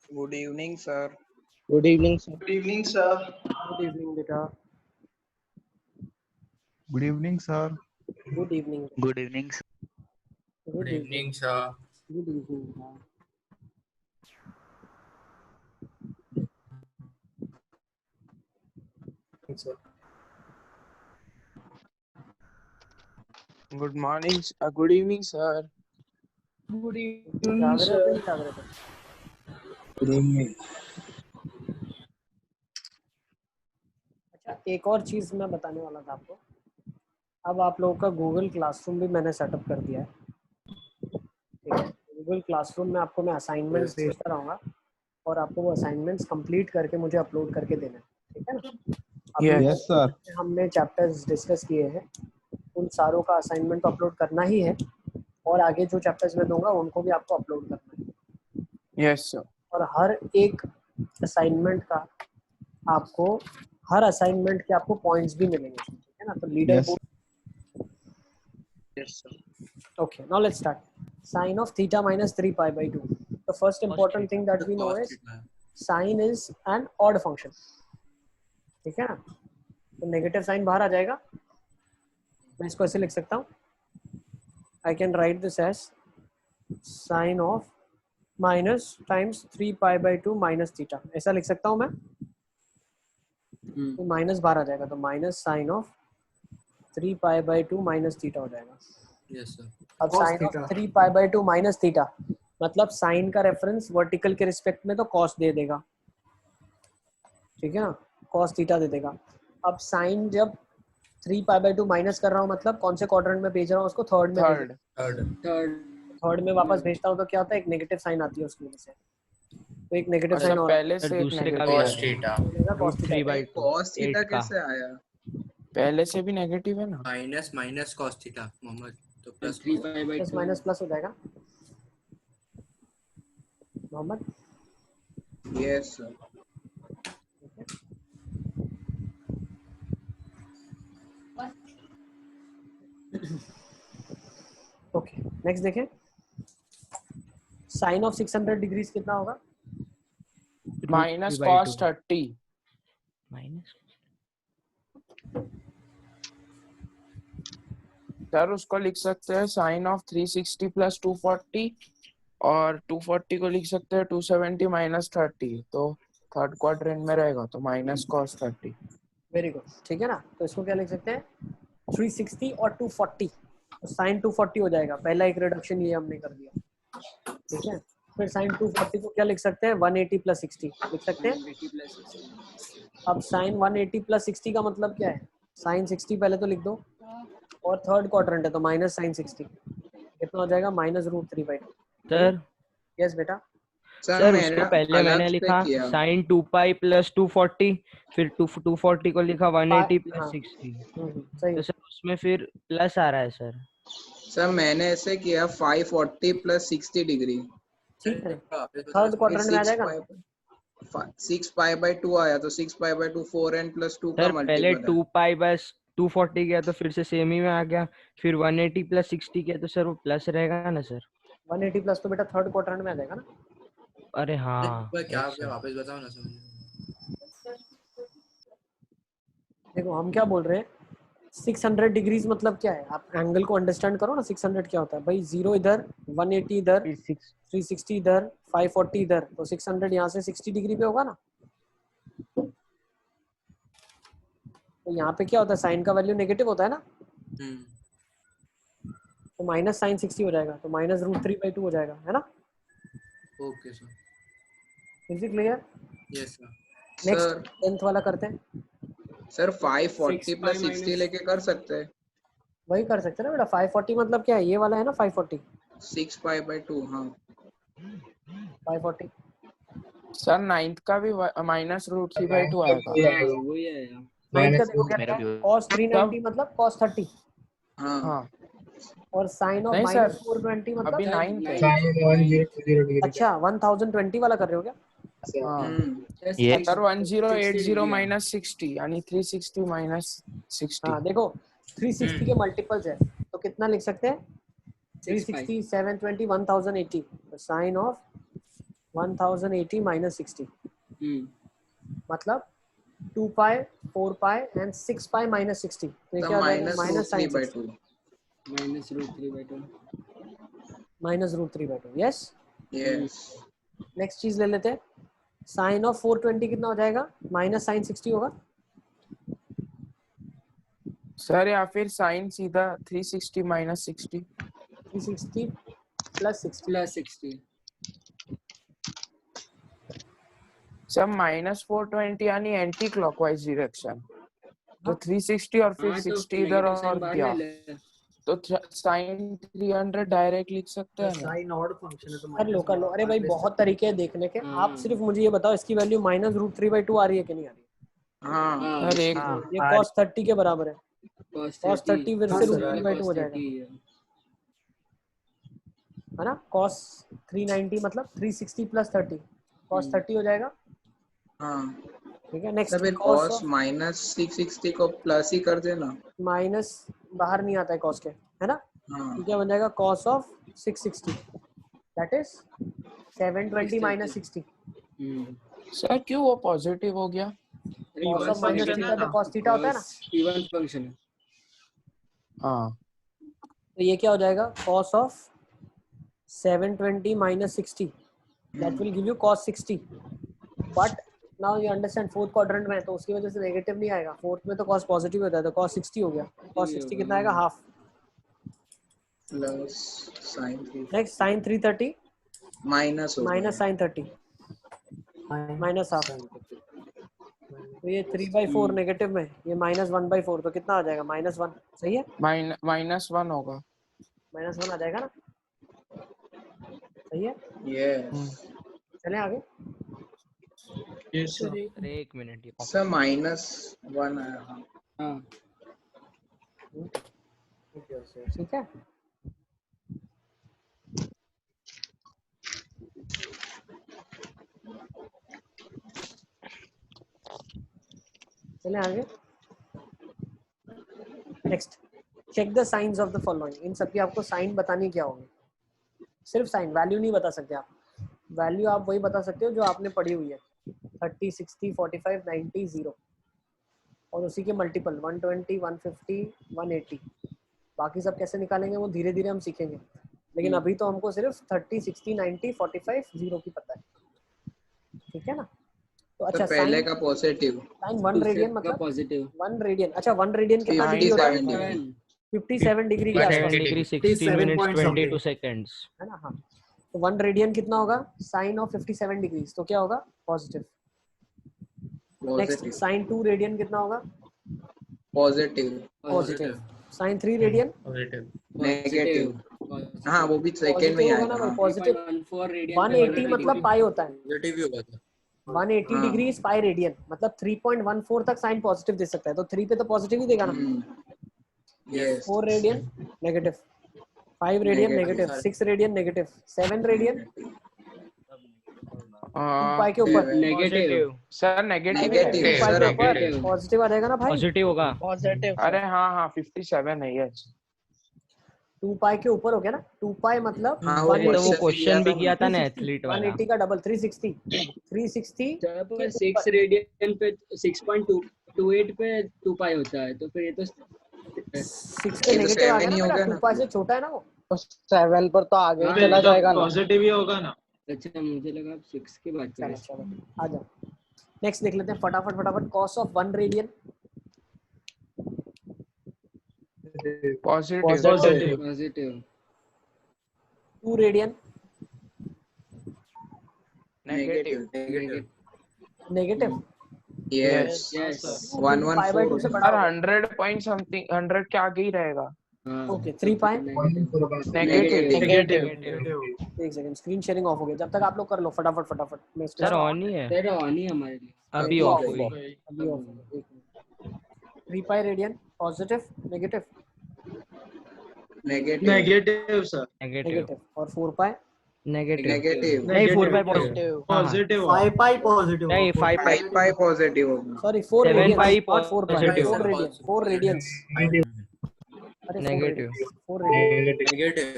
Good evening, sir. Good evening, sir. Good evening, sir. Good evening, beta. Good evening, sir. Good evening. Good evening, sir. Good evening. sir. Good evening. Beta. Good morning. Good evening, sir. Good evening, जाग रहे हो कि नहीं sir. जाग रहे थे? Good evening. अच्छा, एक और चीज़ मैं बताने वाला था आपको। अब आप लोगों का गूगल क्लासरूम भी मैंने सेटअप कर दिया है। ठीक है, गूगल क्लासरूम में आपको मैं असाइनमेंट्स भेजता रहूँगा और आपको वो असाइनमेंट्स कंप्लीट करके मुझे अपलोड करके देना है। ठीक है ना? अभी Yes, sir. हमने चैप्टर्स डिस्कस किए हैं, उन सारों का असाइनमेंट तो अपलोड करना ही है और आगे जो चैप्टर्स मैं दूंगा उनको भी आपको अपलोड करना है। Yes, sir. और हर एक असाइनमेंट का आपको हर असाइनमेंट के आपको पॉइंट्स भी मिलेंगे। ठीक है ना? तो leader Yes. Board. Yes, sir. Okay, now let's start. Sine of theta minus 3 pi by 2. The first important thing that we know is sine is an odd function. ठीक है ना? तो नेगेटिव साइन बाहर आ जाएगा। मैं इसको ऐसे लिख सकता हूँ, I can write this as sine of minus times 3 pi by 2 minus theta. ऐसा लिख सकता हूँ मैं। तो माइनस बाहर आ जाएगा, तो minus sine of 3 pi by 2 minus theta हो जाएगा। Yes, sir. अब sine of 3 pi by 2 minus theta मतलब साइन का रेफरेंस वर्टिकल के रिस्पेक्ट में तो कॉस दे देगा। ठीक है ना? कॉस थीटा दे देगा। अब साइन जब 3 पाई बाई 2 माइनस कर रहा हूँ मतलब कौन से क्वाड्रेंट में भेज रहा हूँ उसको? थर्ड में। थर्ड में वापस भेजता हूँ तो क्या होता है? एक नेगेटिव साइन आती है उसकी वजह से। तो एक नेगेटिव साइन और पहले से एक दूसरे का negative Cos theta. cos theta। 3/2 cos theta 8 का कैसे आया? पहले से भी नेगेटिव है ना। Minus cos theta. मोहम्मद तो plus 3 pi by plus 2 minus plus हो जाएगा Mohammed. yes sir. Okay, next देखें। साइन ऑफ 600 डिग्रीज कितना होगा? माइनस कॉस 30 माइनस सर उसको लिख सकते हैं साइन ऑफ 360 प्लस 240 और 240 को लिख सकते हैं 270 माइनस 30, तो थर्ड क्वाड्रेंट में रहेगा तो माइनस कॉस 30। Very good. ठीक है ना? तो इसको क्या लिख सकते हैं? 360 और 240, तो साइन 240 हो जाएगा। पहला एक रिडक्शन ये हमने कर दिया। ठीक है, फिर साइन 240 को क्या लिख सकते हैं? 180 प्लस 60 लिख सकते हैं। 180 plus 60 अब साइन 180 प्लस 60 का मतलब क्या है? साइन 60 पहले तो लिख दो और थर्ड क्वाड्रेंट है तो माइनस साइन 60 कितना हो जाएगा? Minus root 3/2। सर यस बेटा। सर मैंने उसको पहले अलग मैंने से लिखा किया। साइन 2 पाई प्लस 240, फिर 240 को लिखा 180 प्लस हाँ, 60। सही। तो सर उसमें फिर प्लस आ रहा है सर। सर मैंने ऐसे किया 540 plus 60 डिग्री। ठीक है, थर्ड क्वाड्रेंट में आ जाएगा। 6 pi by 2 आया तो 6 pi by 2 4n plus 2 का सर पहले मल्टीपल 2 है। पाई बस 240 गया तो फिर से सेम ही में आ गया, फिर 180 प्लस 60 किया तो सर वो प्लस रहेगा ना सर? 180 प्लस तो बेटा थर्ड क्वाड्रेंट में आ जाएगा ना। अरे हाँ क्या अच्छा। वापस बताओ ना समझ। देखो हम क्या बोल रहे हैं, 600 डिग्रीज मतलब क्या है? आप एंगल को अंडरस्टैंड करो ना। 600 क्या होता है भाई? 0 इधर, 180 इधर, फिर 6 360 इधर, 540 इधर, तो 600 यहाँ से 60 डिग्री पे होगा ना। तो यहाँ पे क्या होता है? साइन का वैल्यू नेगेटिव होता है ना, तो माइनस साइन 60 हो जाएगा, तो माइनस रूट 3/2 हो जाएगा, है ना? Okay sir. Is it clear? Yes sir. Next sir 10th वाला करते हैं। सर 540 plus 60 लेके कर सकते हैं। वही कर सकते हैं ना बेटा। 540 मतलब क्या है? ये वाला है ना 540। 6 pi by 2 हाँ 540 सर नाइन्थ का भी माइनस रूट 3/2 आएगा। वही है। नाइन्थ का देखो क्या मेरा है? भी cos 390 मतलब cos 30 हाँ हाँ और साइन ऑफ नहीं सर, माइनस 420 मतलब अभी नाइन्थ है। अच्छा 1020 वाला कर रहे हो क्या? हाँ ये सर 1080 माइनस 60 यानी 360 माइनस 60। हाँ देखो 360 के मल्टीपल्स है तो कितना लिख सकते हैं? 360, 720, 1080। तो साइन ऑफ 1080 minus 60 मतलब 2 pi 4 pi and 6 pi minus 60 तो ये तो क्या हो जाएगा minus minus root 3 sine by 60 2. minus root 3 by 2. Minus root 3 by 2 yes Yes. Next चीज ले लेते हैं साइन ऑफ 420 कितना हो जाएगा माइनस साइन 60 होगा सर या फिर साइन सीधा 360 minus 60 360 plus 60 Plus 60. Sir minus 420 यानी एंटी क्लॉकवाइज डायरेक्शन तो 360 और फिर हाँ तो 60 इधर negative sign और बाहर दिया ले ले. तो साइन 300 डायरेक्ट लिख सकते हैं ना साइन ऑड फंक्शन है तो कर लो अरे भाई बहुत तरीके हैं देखने के आप सिर्फ मुझे ये बताओ इसकी वैल्यू माइनस रूट 3 बाई 2 आ रही है कि नहीं आ रही है हाँ. सर एक ये cos 30 के बराबर है cos 30 फिर से रूट 3 बाई 2 हो जाएगा है ना cos 390 मतलब 360 प्लस 30 cos 30 हो जाएगा हाँ. ठीक है तो नेक्स्ट फिर cos minus 660 को प्लस ही कर देना. माइनस बाहर नहीं आता है cos के है ना हाँ. तो क्या बन जाएगा cos of 660 that is 720 minus 60 sir क्यों वो पॉजिटिव हो गया cos ऑफ माइनस थीटा तो cos थीटा होता है ना इवन फंक्शन है. हाँ तो ये क्या हो जाएगा cos of 720 minus 60 that will give you cos 60 but now you understand fourth quadrant में है, तो उसकी वजह से नेगेटिव नहीं आएगा फोर्थ में तो cos पॉजिटिव होता है तो cos 60 हो गया cos 60 कितना आएगा half Plus sin 3. Next sin 330 Minus होगा. माइनस sin 30 माइनस हाफ तो ये 3/4 नेगेटिव में ये -1/4 तो कितना आ जाएगा -1 सही है माइनस 1 होगा -1 आ जाएगा ना सही है Yes. चलें आगे अरे एक मिनट ये सर -1 आया. हाँ. हाँ ठीक है चलें आगे next check the signs of the following इन सबकी आपको साइन बतानी क्या होगी सिर्फ साइन वैल्यू नहीं बता सकते आप वैल्यू आप वही बता सकते हो जो आपने पढ़ी हुई है 30 60 45 90 0 और उसी के मल्टीपल 120 150 180 बाकी सब कैसे निकालेंगे वो धीरे धीरे हम सीखेंगे लेकिन अभी तो हमको सिर्फ 30 60 90 45 0 की पता है ठीक है ना तो तो अच्छा पहले का पॉजिटिव. साइन 1 रेडियन मतलब पॉजिटिव 1 रेडियन अच्छा 1 रेडियन कितना डिग्री होता है 57 57 डिग्री के आसपास डिग्री 60 मिनट्स 22 something. सेकंड्स. है ना हाँ तो 1 रेडियन कितना होगा साइन ऑफ 57 डिग्री तो क्या होगा positive next positive. Sine 2 radian कितना होगा positive. Positive sine 3 radian negative. हाँ वो भी सेकंड में ही होगा ना आएगा. भाई पॉजिटिव 180 मतलब पाई होता है पॉजिटिव ही होगा था 180 डिग्री इज पाई रेडियन मतलब 3.14 तक साइन पॉजिटिव दे सकता है तो 3 पे तो पॉजिटिव ही देगा ना Yes. 4 radian negative 5 radian Negative. Negative 6 radian negative 7 radian 2 pi के ऊपर नेगेटिव सर नेगेटिव Negative. पाई sir, के ऊपर negative. पॉजिटिव आ जाएगा ना भाई पॉजिटिव होगा. अरे हाँ हाँ 57 है यस 2 पाई के ऊपर हो गया ना 2 पाई मतलब हाँ, वो तो वो 180 क्वेश्चन भी किया था ना 360, एथलीट वाला. 180 का डबल 360 360 जब 6 रेडियन पे 6.28 पे 2 पाई होता है तो फिर ये तो 6 पे ये तो नेगेटिव आ 7 ही गया हो ना गया 2 ना. पाई से छोटा है ना वो 7 पर तो आगे हाँ, चला जाएगा ना पॉजिटिव ही होगा ना अच्छा मुझे लगा आप 6 की बात कर रहे चलो चलो आ जाओ नेक्स्ट देख लेते हैं फटाफट कॉस ऑफ 1 रेडियन पॉजिटिव हैं positive 2 radian negative negative Yes. Yes 114 से सर बड़ा 100 पॉइंट समथिंग 100 के आगे ही रहेगा ओके 3 पाई नेगेटिव एक सेकंड स्क्रीन शेयरिंग ऑफ हो गया जब तक आप लोग कर लो फटाफट मैं इसको सर ऑन ही है सर ऑन ही हमारे लिए अभी ऑफ हुई. अभी of 3 pi radian positive negative negative. Negative sir negative negative और 4 पाई नेगेटिव नेगेटिव. नहीं 4 by positive. Positive 5 pi positive नहीं 5 बाय 5 पाई पॉजिटिव होगा. Sorry 4 7 radian pi not 4 pi positive. 4 radian 4 radians अरे नेगेटिव 4 रेडियन नेगेटिव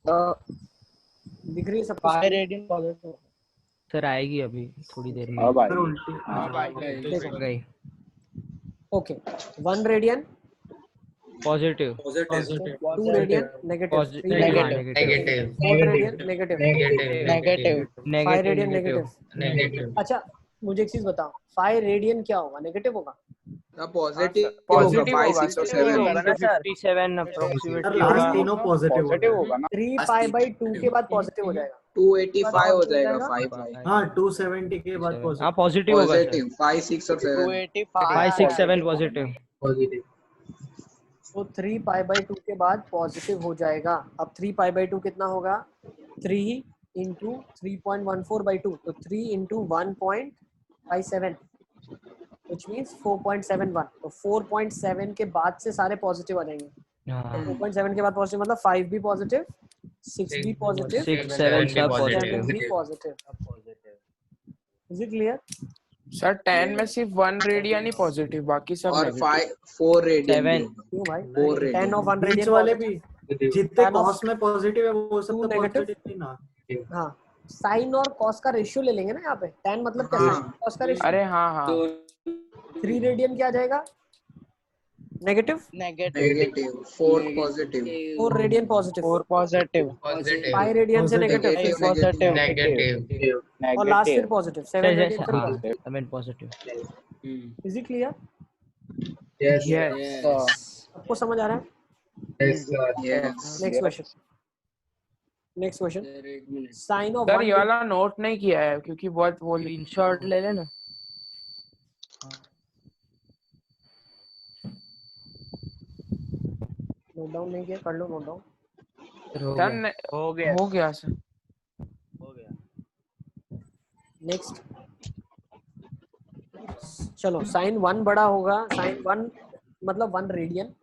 दिख रही है सबको? 5 radian positive. Sir आएगी अभी थोड़ी देर में। अब सर आएगी। उल्टी। देखो गई। Okay 1 radian positive. Positive 2 radian negative 3 radian negative 4 radian negative negative 5 radian negative negative. अच्छा मुझे एक चीज बताओ 5 रेडियन क्या होगा? नेगेटिव होगा? पॉजिटिव पॉजिटिव होगा 5 होगा 6 और सर। 7 होगा ना सर? 57 सर अप्रोक्सीमेटली लास्ट होगा। तीनों पॉजिटिव पॉजिटिव होगा ना। 3 पाई बाई 2 के बाद पॉजिटिव हो जाएगा। 285 हो जाएगा जाएगा? 5 बाई हाँ 270 के बाद हाँ पॉजिटिव। पॉजिटिव होगा सर। पॉजिटिव 5 6 और 7 5 6 7 285 पॉजिटिव। तो 3 पाई बाई 2 के बाद पॉजिटिव हो जाएगा। अब 3 पाई बाई 2 कितना होगा? 3 इंटू 3.14 बाई 2, तो 3 इंटू 1.57 विच मीन्स 4.71। तो 4.7 के बाद से सारे पॉजिटिव आ जाएंगे। हाँ 4.7 के बाद पॉजिटिव मतलब 5 भी पॉजिटिव, 6 भी पॉजिटिव, 6 7 सब 7 पॉजिटिव। भी positive. Is it clear? Sir 10 में सिर्फ 1 रेडियन ही पॉजिटिव, बाकी सब और नेगेटिव। 4 रेडियन भी 7 होगा। क्यों भाई? 4 10 रेडियन ऑफ 1 बीच रेडियन वाले भी जितने Tan of कॉस में पॉजिटिव है वो सब 2 तो negative? पॉजिटिव ही ना। हाँ साइन और कॉस का रेशियो ले लेंगे ना यहाँ पे। tan मतलब क्या? हाँ। साइन कॉस का रेशियो। अरे हाँ हाँ 3 रेडियन क्या आ जाएगा? Negative. Negative 4 positive 4 radian positive. 4 positive 5 radian से नेगेटिव। नेगेटिव नेगेटिव और लास्ट फिर पॉजिटिव 7 रेडियन फिर हाँ positive. 7 positive. Is it clear? Yes सबको समझ आ रहा है? Yes next question. Next question. Sir एक मिनट साइन ऑफ सर 1 ये वाला नोट नहीं किया है क्योंकि बहुत वो स्क्रीनशॉट ले लेना। नोट डाउन नहीं किया? कर लो नोट डाउन। हो गया सर। नेक्स्ट चलो साइन 1 बड़ा होगा। साइन 1 मतलब 1 रेडियन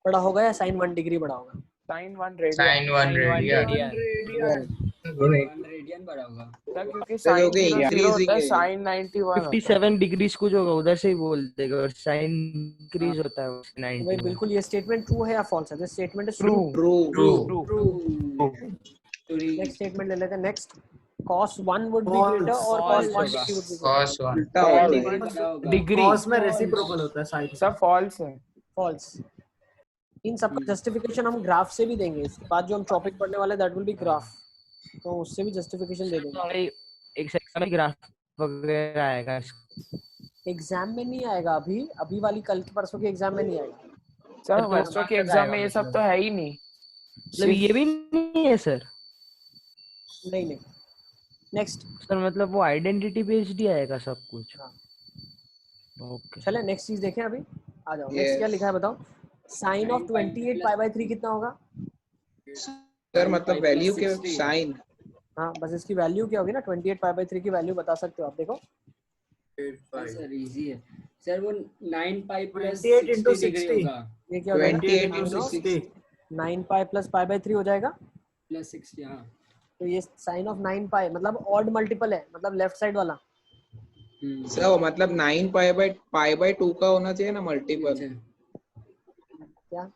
बड़ा होगा या साइन 1 डिग्री बड़ा होगा? Sign 1 radian. 1 रेडियन। 1 रेडियन बड़ा होगा। सर क्योंकि सर हो साइन गए 0 0 इंक्रीजिंग होता है, है। साइन 91 होता है। 57 डिग्रीज कुछ होगा उधर से ही बोल देगा और साइन इंक्रीज होता है भाई 90 में। बिल्कुल ये स्टेटमेंट ट्रू है या फॉल्स है? This statement is true true. True true. Next statement ले लेते हैं। Next cos 1 would be False. greater or cos 1 False. degree would be greater? उल्टा होगा। डिग्री बड़ा होगा। डिग्री कॉस में रेसिप्रोकल होता है साइन सब फॉल्स है। false। इन सबका जस्टिफिकेशन हम ग्राफ से भी देंगे। इसके बाद जो हम टॉपिक पढ़ने वाले दैट विल बी ग्राफ, तो उससे भी जस्टिफिकेशन दे देंगे। एक सेकंड में ग्राफ वगैरह आएगा। एग्जाम में नहीं आएगा अभी, अभी वाली कल के परसों के एग्जाम में नहीं आएगा। सर वर्षों के एग्जाम में ये सब तो है ही नहीं। मतलब ये भी नहीं है सर। नहीं नहीं। नेक्स्ट सर मतलब वो आइडेंटिटी बेस्ड ही आएगा सब कुछ। हाँ। ओके चले नेक्स्ट चीज देखें अभी। आ जाओ नेक्स्ट Yes. क्या लिखा है बताओ। साइन ऑफ 28 पाई बाई 3 कितना होगा? सर मतलब वैल्यू के साइन हाँ बस इसकी वैल्यू क्या होगी ना, 28 पाई बाई 3 की वैल्यू बता सकते हो आप। देखो सर इजी है सर। वो 9 पाई प्लस 28 into 60 डिग्री 60 होगा। ये क्या हो जाएगा? 28 Sin into of 60 9 pi plus pi by 3 हो जाएगा। प्लस 60 हाँ। तो ये साइन ऑफ 9 पाई मतलब ऑड मल्टीपल है, मतलब लेफ्ट साइड वाला। सर वो मतलब 9 पाई बाय 2 का होना चाहिए ना मल्टीपल। क्या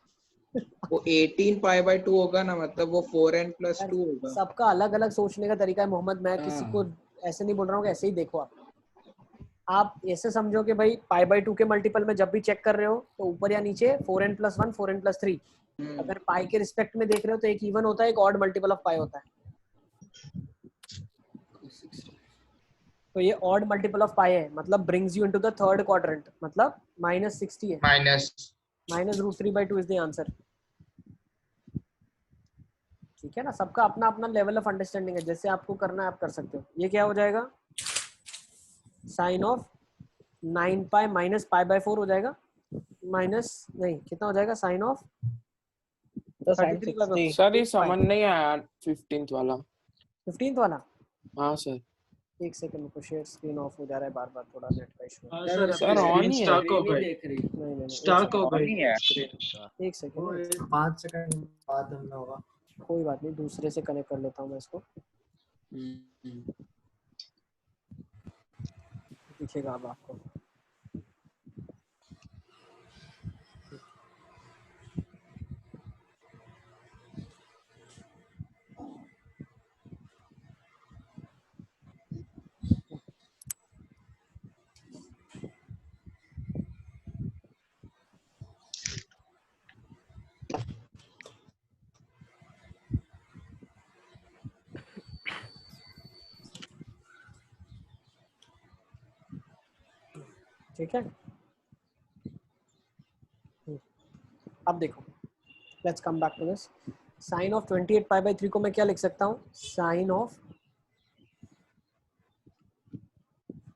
वो 18 पाई बाय 2 होगा ना, मतलब वो 4n प्लस 2 होगा। सबका अलग अलग सोचने का तरीका है मोहम्मद। मैं किसी को ऐसे नहीं बोल रहा हूँ कि ऐसे ही देखो आप ऐसे समझो कि भाई पाई बाई 2 के मल्टीपल में जब भी चेक कर रहे हो तो ऊपर या नीचे 4n प्लस 1 4n प्लस 3। अगर पाई के रिस्पेक्ट में देख रहे हो तो एक इवन होता है, एक ऑड मल्टीपल ऑफ पाई होता है। तो ये ऑड मल्टीपल ऑफ पाई है, मतलब brings you into the third quadrant, मतलब -60 है। -√3/2 इज द आंसर। ठीक है ना, सबका अपना अपना लेवल ऑफ अंडरस्टैंडिंग है। जैसे आपको करना है आप कर सकते हो। ये क्या हो जाएगा? Sine of 9 pi minus pi by 4 हो जाएगा। माइनस नहीं कितना हो जाएगा? साइन ऑफ तो साइन 33/4। सर ये समझ नहीं आया 15th वाला। 15th वाला हाँ सर। एक सेकंड को शेयर स्क्रीन ऑफ हो जा रहा है बार बार, थोड़ा नेट का इशू है। सर ऑन ही है। स्टॉक हो गई। देख रही नहीं नहीं स्टार्क हो गई। एक सेकंड 5 सेकंड बाद हमने होगा। कोई बात नहीं, दूसरे से कनेक्ट कर लेता हूँ मैं इसको। दिखेगा अब आपको। ठीक है। अब देखो, let's come back to this. Sine of 28 pi by 3 को मैं क्या लिख सकता हूँ? Sine of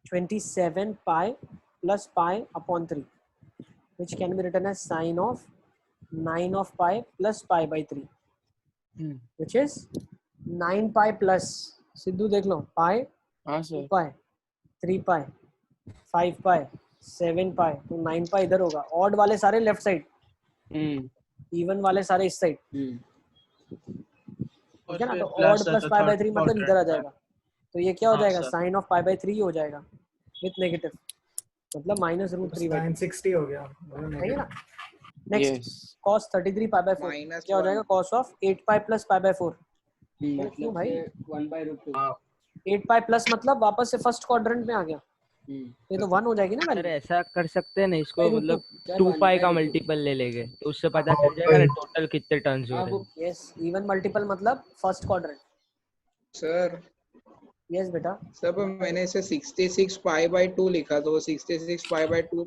27 pi plus pi upon 3, which can be written as sine of 9 of pi plus pi by 3, which is 9 pi plus, Sidhu देख लो, pi, हाँ 2 sir. pi, 3 pi, 5 pi, 7 pi, तो 9 pi इधर होगा। ऑड वाले सारे लेफ्ट साइड, इवन वाले सारे इस साइड, ठीक है ना? तो ऑड प्लस पाई बाई 3 मतलब इधर आ जाएगा, तो ये क्या हो हाँ, जाएगा? सर। साइन ऑफ पाई बाई 3 हो जाएगा विथ नेगेटिव, मतलब माइनस रूट 3 बाई 2, 960 हो गया। सही है ना? Next yes cos 33 pi by 4 Minus क्या हो one. जाएगा? cos of 8 pi plus pi by 4, मतलब भाई? से 1/√2। 8 पाई प्लस मतलब वापस से फर्स्ट क्वाड्रेंट में आ गया, ये तो 1 हो जाएगी ना सर वैल्यू। ऐसा कर सकते हैं ना इसको, मतलब सर 2 पाई का 1/√2। मल्टीपल ले लेंगे तो उससे पता चल जाएगा ना टोटल कितने टर्न्स हो हाँ रहे वो हैं। यस, इवन मल्टीपल मतलब फर्स्ट क्वाड्रेंट। सर यस बेटा, सर पर मैंने इसे 66 पाई बाई 2 लिखा, तो वो 66 पाई बाई 2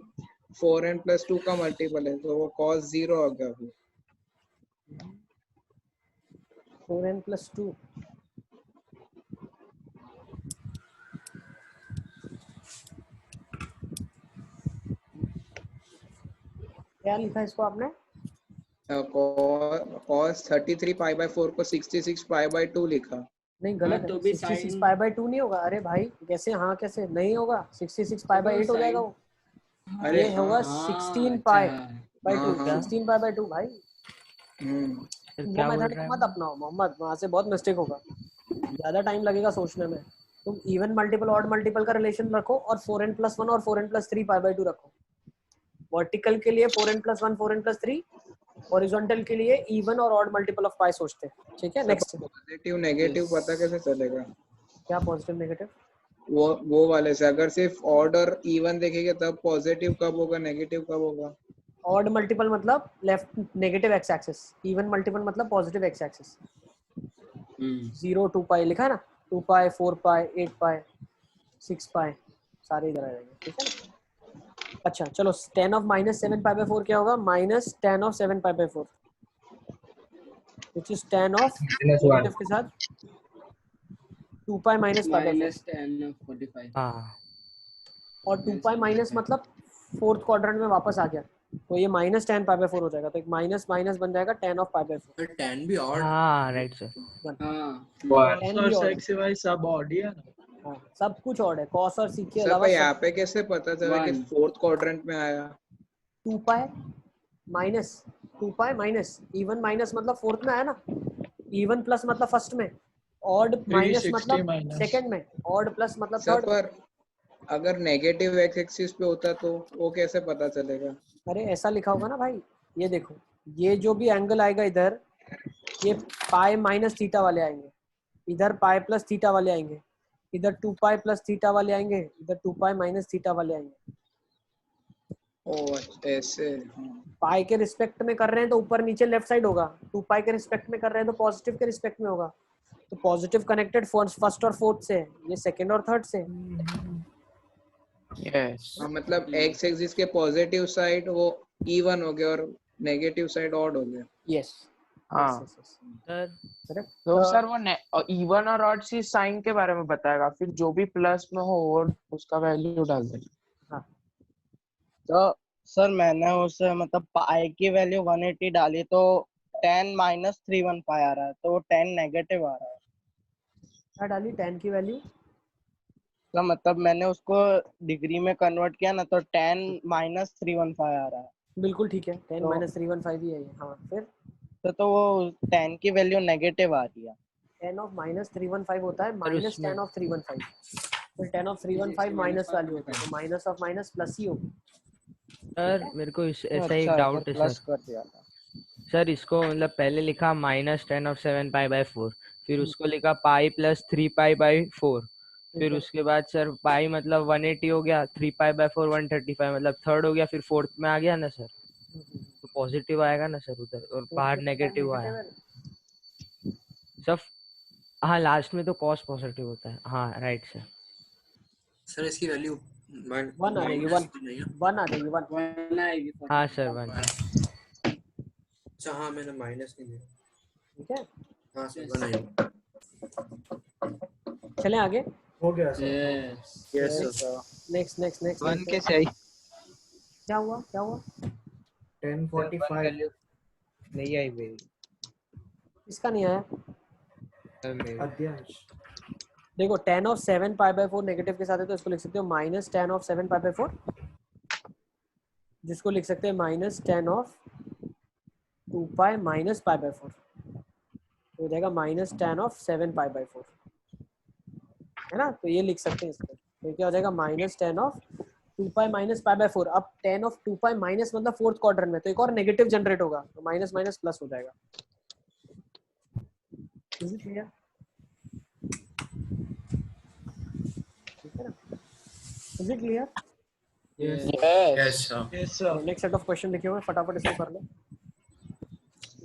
4n प्लस 2 का मल्टीपल है, तो वो cos 0 आ गया फिर। 4n प्लस 2, क्या लिखा इसको आपने? cos 33 पाई बाई 4 को 66 पाई बाई 2 लिखा। नहीं, गलत हाँ, तो है। भी 66 sin- पाई बाय 2 नहीं होगा। अरे भाई कैसे, हाँ कैसे नहीं होगा? 66 पाई बाय 8 हो जाएगा वो। अरे ये होगा हाँ, 16 अच्छा। पाई बाय 2, हाँ, हाँ। 16 पाई बाय 2 भाई। फिर वो क्या बोल मेथड रहा है मत अपनाओ मोहम्मद, वहां से बहुत मिस्टेक होगा, ज्यादा टाइम लगेगा सोचने में। तुम इवन मल्टीपल ऑड मल्टीपल का रिलेशन रखो और 4n प्लस 1 और 4n प्लस 3 पाई बाय 2 रखो। वर्टिकल के लिए 4n plus 1 4n plus 3, horizontal के लिए इवन और ऑड मल्टीपल ऑफ पाई सोचते हैं। ठीक है, नेक्स्ट। पॉजिटिव नेगेटिव पता कैसे चलेगा? क्या पॉजिटिव नेगेटिव? वो वाले से अगर सिर्फ ऑड और इवन देखेंगे तब पॉजिटिव कब होगा, नेगेटिव कब होगा? ऑड मल्टीपल मतलब left negative x axis, even multiple मतलब पॉजिटिव एक्स एक्सिस। 0 2 पाई लिखा है ना, 2 पाई 4 पाई 8 पाई 6 पाई सारे इधर आ जाएंगे। ठीक है ना? अच्छा चलो, tan ऑफ -7 पाई बाय 4 क्या होगा? Minus tan of 7 pi by 4, which is tan of negative के साथ 2 pi minus pi by 4, -10 of 45। हाँ और 2 पाई माइनस मतलब फोर्थ क्वाड्रेंट में वापस आ गया, तो ये माइनस tan पाई बाय 4 हो जाएगा, तो एक माइनस माइनस बन जाएगा tan ऑफ पाई बाय 4। पर tan भी ऑड। हाँ राइट सर। हाँ tan और भी odd है। सेक्स वाइज सब ऑड ही है ना। हाँ, सब कुछ ऑड है, cos और sec के सर अलावा पर यहाँ सब। पे कैसे पता चला कि 1। फोर्थ क्वाड्रेंट में आया? 2 pi minus 2 pi minus even minus मतलब फोर्थ में आया ना, इवन प्लस मतलब फर्स्ट में, ऑड माइनस 360 मतलब minus। सेकंड में, ऑड प्लस मतलब सर थर्ड। पर अगर नेगेटिव एक्स एक्सिस पे होता तो वो कैसे पता चलेगा? अरे ऐसा लिखा होगा ना भाई, ये देखो, ये जो भी एंगल आएगा इधर, ये पाई माइनस थीटा वाले आएंगे, इधर पाई प्लस थीटा वाले आएंगे, इधर 2 पाई प्लस थीटा वाले आएंगे, इधर 2 पाई माइनस थीटा वाले आएंगे। ओ ऐसे। पाई के रिस्पेक्ट में कर रहे हैं तो ऊपर नीचे लेफ्ट साइड होगा, 2 पाई के रिस्पेक्ट में कर रहे हैं तो पॉजिटिव के रिस्पेक्ट में होगा, तो पॉजिटिव कनेक्टेड फर्स्ट और फोर्थ से, ये सेकंड और थर्ड से। यस हाँ, मतलब एक्स एक्सिस के पॉजिटिव साइड वो इवन हो गया और नेगेटिव साइड ऑड हो गया। यस हाँ सर करेक्ट। तो सर वो इवन और ऑड सी साइन के बारे में बताएगा, फिर जो भी प्लस में हो वो उसका वैल्यू डाल देना। तो सर मैंने उसे मतलब पाई की वैल्यू 180 डाली तो 10 माइनस 315 आ रहा है, तो वो 10 नेगेटिव आ रहा है। क्या डाली tan की वैल्यू? तो मतलब मैंने उसको डिग्री में कन्वर्ट किया ना, तो 10 माइनस 315 आ रहा है। बिल्कुल ठीक है, 10 तो- माइनस 315 ही है ये। हाँ फिर तो वो 10 की वैल्यू नेगेटिव आ रही है। 10 ऑफ माइनस 315 होता है माइनस उसमें- 10 ऑफ 315, फिर 10 ऑफ 315 माइनस वैल्यू होता है, तो माइनस ऑफ माइनस प्लस ही होगा। सर मेरे को ऐसा एक अच्छा, डाउट है प्लस सर। कर दिया था। सर इसको मतलब पहले लिखा -10 ऑफ 7 पाई बाय 4, फिर उसको लिखा पाई प्लस 3 पाई बाय 4, फिर उसके बाद सर पाई मतलब 180 हो गया, 3 पाई बाय 4 135 मतलब थर्ड हो गया, फिर फोर्थ में आ गया ना सर, तो पॉजिटिव आएगा ना सर उधर, और बाहर नेगेटिव आया सब। हाँ लास्ट में तो कॉस पॉजिटिव होता है। हाँ राइट सर। सर इसकी वैल्यू वन आ जाएगी, वन आ जाएगी, वन। वन आएगी। हाँ सर 1। अच्छा हाँ मैंने माइनस नहीं दिया। ठीक है, हाँ सर 1 आएगी। चलें आगे। हो गया sir. Yes yes Next. Sir. Next next next 1 कैसे आई? क्या हुआ, क्या हुआ? 10:45 नहीं आई मेरी। इसका नहीं आया। अध्यांश। देखो 10 ऑफ 7 पाई बाय 4 नेगेटिव के साथ है तो इसको लिख सकते हो माइनस 10 ऑफ 7 पाई बाय 4, जिसको लिख सकते हैं minus 10 of 2 pi minus pi by 4, तो हो जाएगा माइनस 10 ऑफ 7 पाई बाय 4, है ना। तो ये लिख सकते हैं इसको, तो क्या हो जाएगा minus 10 of 2 pi minus pi by 4। अब 10 ऑफ 2 पाई माइनस मतलब फोर्थ क्वाड्रेंट में, तो एक और नेगेटिव जनरेट होगा, तो माइनस माइनस प्लस हो जाएगा। Is it clear? ठीक है ना? Is it clear? Yes sir. Yes sir. Next set of question लिखे हुए हैं, फटाफट इसको कर लो।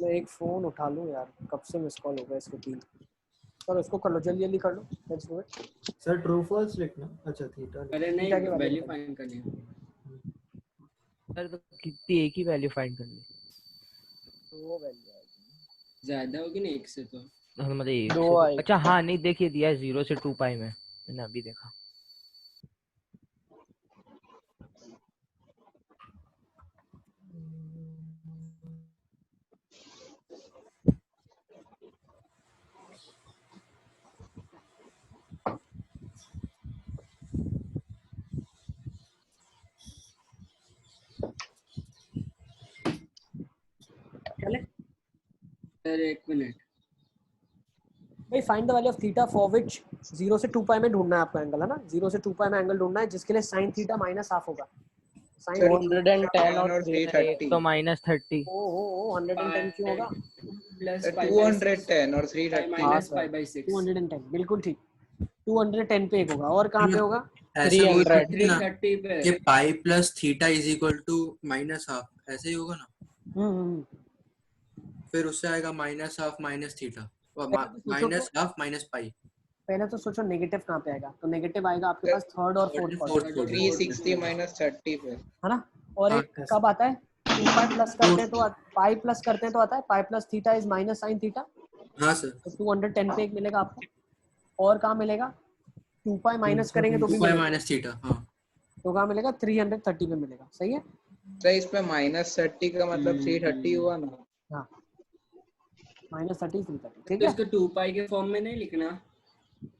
मैं एक फोन उठा लूं यार, कब से मिस कॉल हो गया इसको 3। चलो इसको कर लो, जल्दी जल्दी कर लो। Let's do it. Sir true false लिखना। अच्छा थीटा। अरे नहीं, थीटा के value वैल्यू निकालो। फाइंड करनी है। सर तो कितनी एक ही वैल्यू फाइंड करनी? तो वो वैल्यू आएगी, ज्यादा होगी ना 1 से तो। हाँ, मतलब एक दो से तो- आई। अच्छा हाँ नहीं देखिए दिया है 0 से 2 पाई में, मैंने अभी देखा। चले सर 1 मिनट। भाई find the value of theta for which 0 से 2 पाई में ढूंढना है आपको एंगल, है ना। 0 से 2 पाई में एंगल ढूंढना है जिसके लिए sin थीटा माइनस हाफ होगा। sin 210 और 330। तो -30। ओ 110 क्यों होगा? प्लस 210 और 330। माइनस 5/6 210 बिल्कुल ठीक, 210 पे एक होगा, और कहाँ पे होगा? ऐसा कोई थोड़ी ना 330 पे। कि pi plus theta is equal to minus half, ऐसे ही होगा ना। हम्म। फिर उससे आएगा माइनस हाफ माइनस थीटा और पहले तो सोचो माइनस हाफ माइनस पाई। पहले तो सोचो नेगेटिव कहाँ पे आएगा, तो नेगेटिव आएगा आपके पास थर्ड और फोर्थ क्वाड्रेंट, 360 माइनस 30 पे। है ना। और एक कब आता है, 2 पाई प्लस करते हैं तो पाई प्लस करते हैं तो आता है पाई plus theta is minus sin theta. हाँ सर। तो 210 पे एक मिलेगा आपको, और कहाँ मिलेगा? 2 पाई माइनस करेंगे तो भी 2 पाई मिलेगा, माइनस थीटा। हाँ तो कहाँ मिलेगा? 330 पे मिलेगा। सही है। तो इसमें माइनस 30 का मतलब 330 हुआ ना। हाँ -30 330, ठीक तो है। इसको 2 पाई के फॉर्म में नहीं लिखना।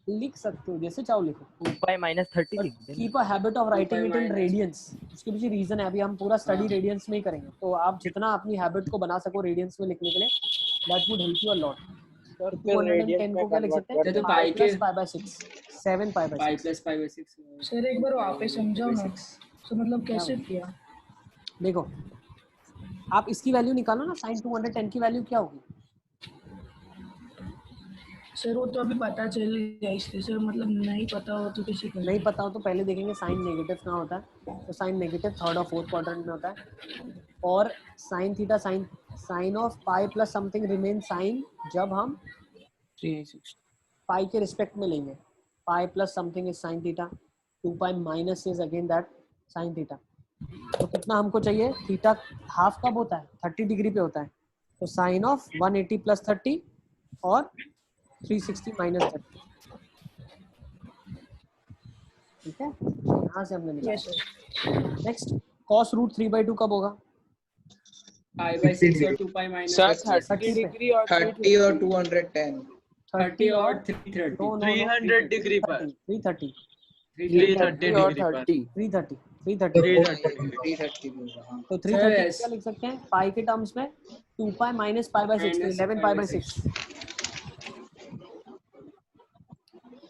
लिख सकते हो जैसे चाहो लिखो, 2 पाई -30 लिख देना। Keep a habit of writing it in minus- radians. उसके पीछे रीजन है, अभी हम पूरा स्टडी हाँ। रेडियंस में ही करेंगे, तो आप जितना अपनी हैबिट को बना सको रेडियंस में लिखने के लिए, that would help you a lot. Sir तो फिर 210 को क्या लिख सकते हैं? तो पाई पाई प्लस के- pi by 6 7 pi by 6। Plus 5/6। Sir एक बार वापस समझाओ ना, तो मतलब कैसे किया? देखो आप इसकी वैल्यू निकालो ना, sin 210 की वैल्यू क्या होगी? सर वो तो अभी पता चल गया, इसलिए सर मतलब नहीं पता हो तो कैसे करें? नहीं पता हो तो पहले देखेंगे साइन नेगेटिव कहाँ होता है, तो साइन नेगेटिव थर्ड और फोर्थ क्वाड्रेंट में होता है। और sine theta sine of pi plus something remain sine जब हम 360 पाई के रिस्पेक्ट में लेंगे। Pi plus something is sine theta, 2 pi minus is again that sine theta. तो कितना हमको चाहिए? थीटा हाफ कब होता है? 30 डिग्री पे होता है, तो साइन ऑफ 180 प्लस 30 और 360 माइनस 30। ठीक है, यहाँ से हमने निकाला। नेक्स्ट cos रूट 3/2 कब होगा? 5/6 और 2 पाई माइनस सर 30 30 पे। डिग्री और 30 और 210। 30 और 330। No, 300 डिग्री पर। 330 330 और डिग्री पर। 30 330 330 होगा, हाँ। तो 330 क्या लिख सकते हैं पाई के टर्म्स में? 2 पाई माइनस पाई बाय 6, तो 11 पाई बाय 6।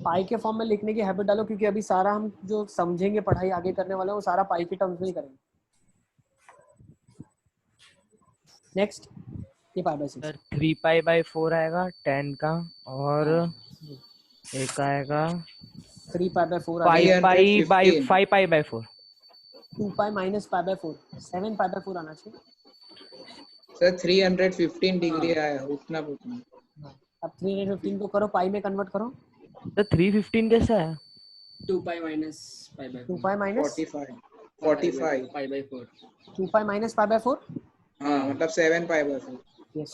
पाई के फॉर्म में लिखने की हैबिट डालो, क्योंकि अभी सारा हम जो समझेंगे पढ़ाई आगे करने वाले हैं वो सारा पाई के टर्म्स में ही करेंगे। नेक्स्ट ये pi by 6। Sir 3 pi by 4 आएगा 10 का, और एक आएगा 3 pi by 4 5 pi bye 315। 5 pi by 4। 2 pi minus pi by 4 7 pi by 4 आना चाहिए। सर 315 डिग्री आया, उतना पूछना। अब 315 को करो पाई में कन्वर्ट करो। तो 315 कैसा है? 2 pi minus pi by 2 4 pi minus 45 pi by 4 2 pi minus pi by 4. हाँ मतलब 7 पाई बाय 4. यस.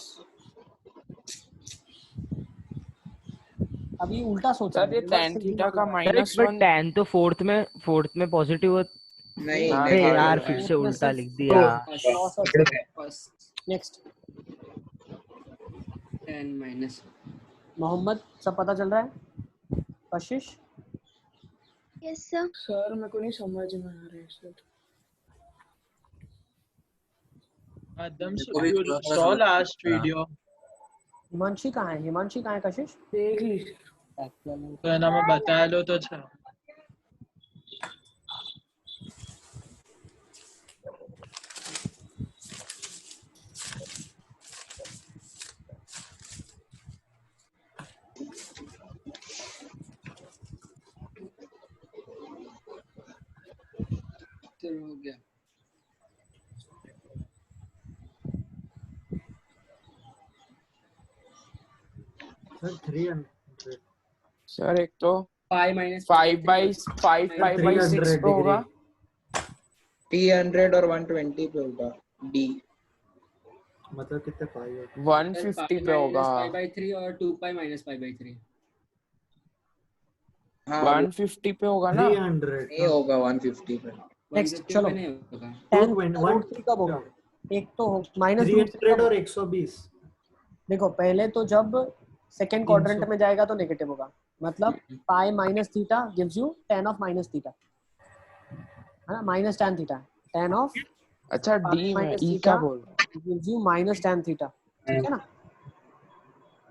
अभी उल्टा सोचना सर ये है. tan थीटा का सर -1 बट tan तो फोर्थ में पॉजिटिव नहीं हाँ, अरे negative यार है. फिर से उल्टा लिख दिया. नेक्स्ट. 10 minus मोहम्मद सब पता चल रहा है? कशिश यस सर. सर मेरे को नहीं समझ में आ रहा है sir. Adamsu, you saw last video. Himanshi कहाँ है? हिमांशी कहाँ है कशिश? देख ली. तो है ना मैं बता लो तो अच्छा. तो हो गया. सर 300. सर एक तो pi minus 5 by 6 पे होगा. 300 और 120 पे होगा. D. मतलब कितने पाई है? 150 पे होगा. pi by 3 और 2 pi minus pi by 3 हाँ 150 पे होगा ना. 300. ये होगा 150 पे. नेक्स्ट 150 चलो. में नहीं होगा. 10 रूट 3 कब होगा? एक तो माइनस 300 और 120. देखो पहले तो जब सेकेंड क्वाड्रेंट में जाएगा तो नेगेटिव होगा. मतलब pi minus theta gives you tan of minus theta, है ना? Minus tan theta. tan of अच्छा डी में ई क्या बोल रहा हूँ. Gives you minus tan theta. ठीक है ना?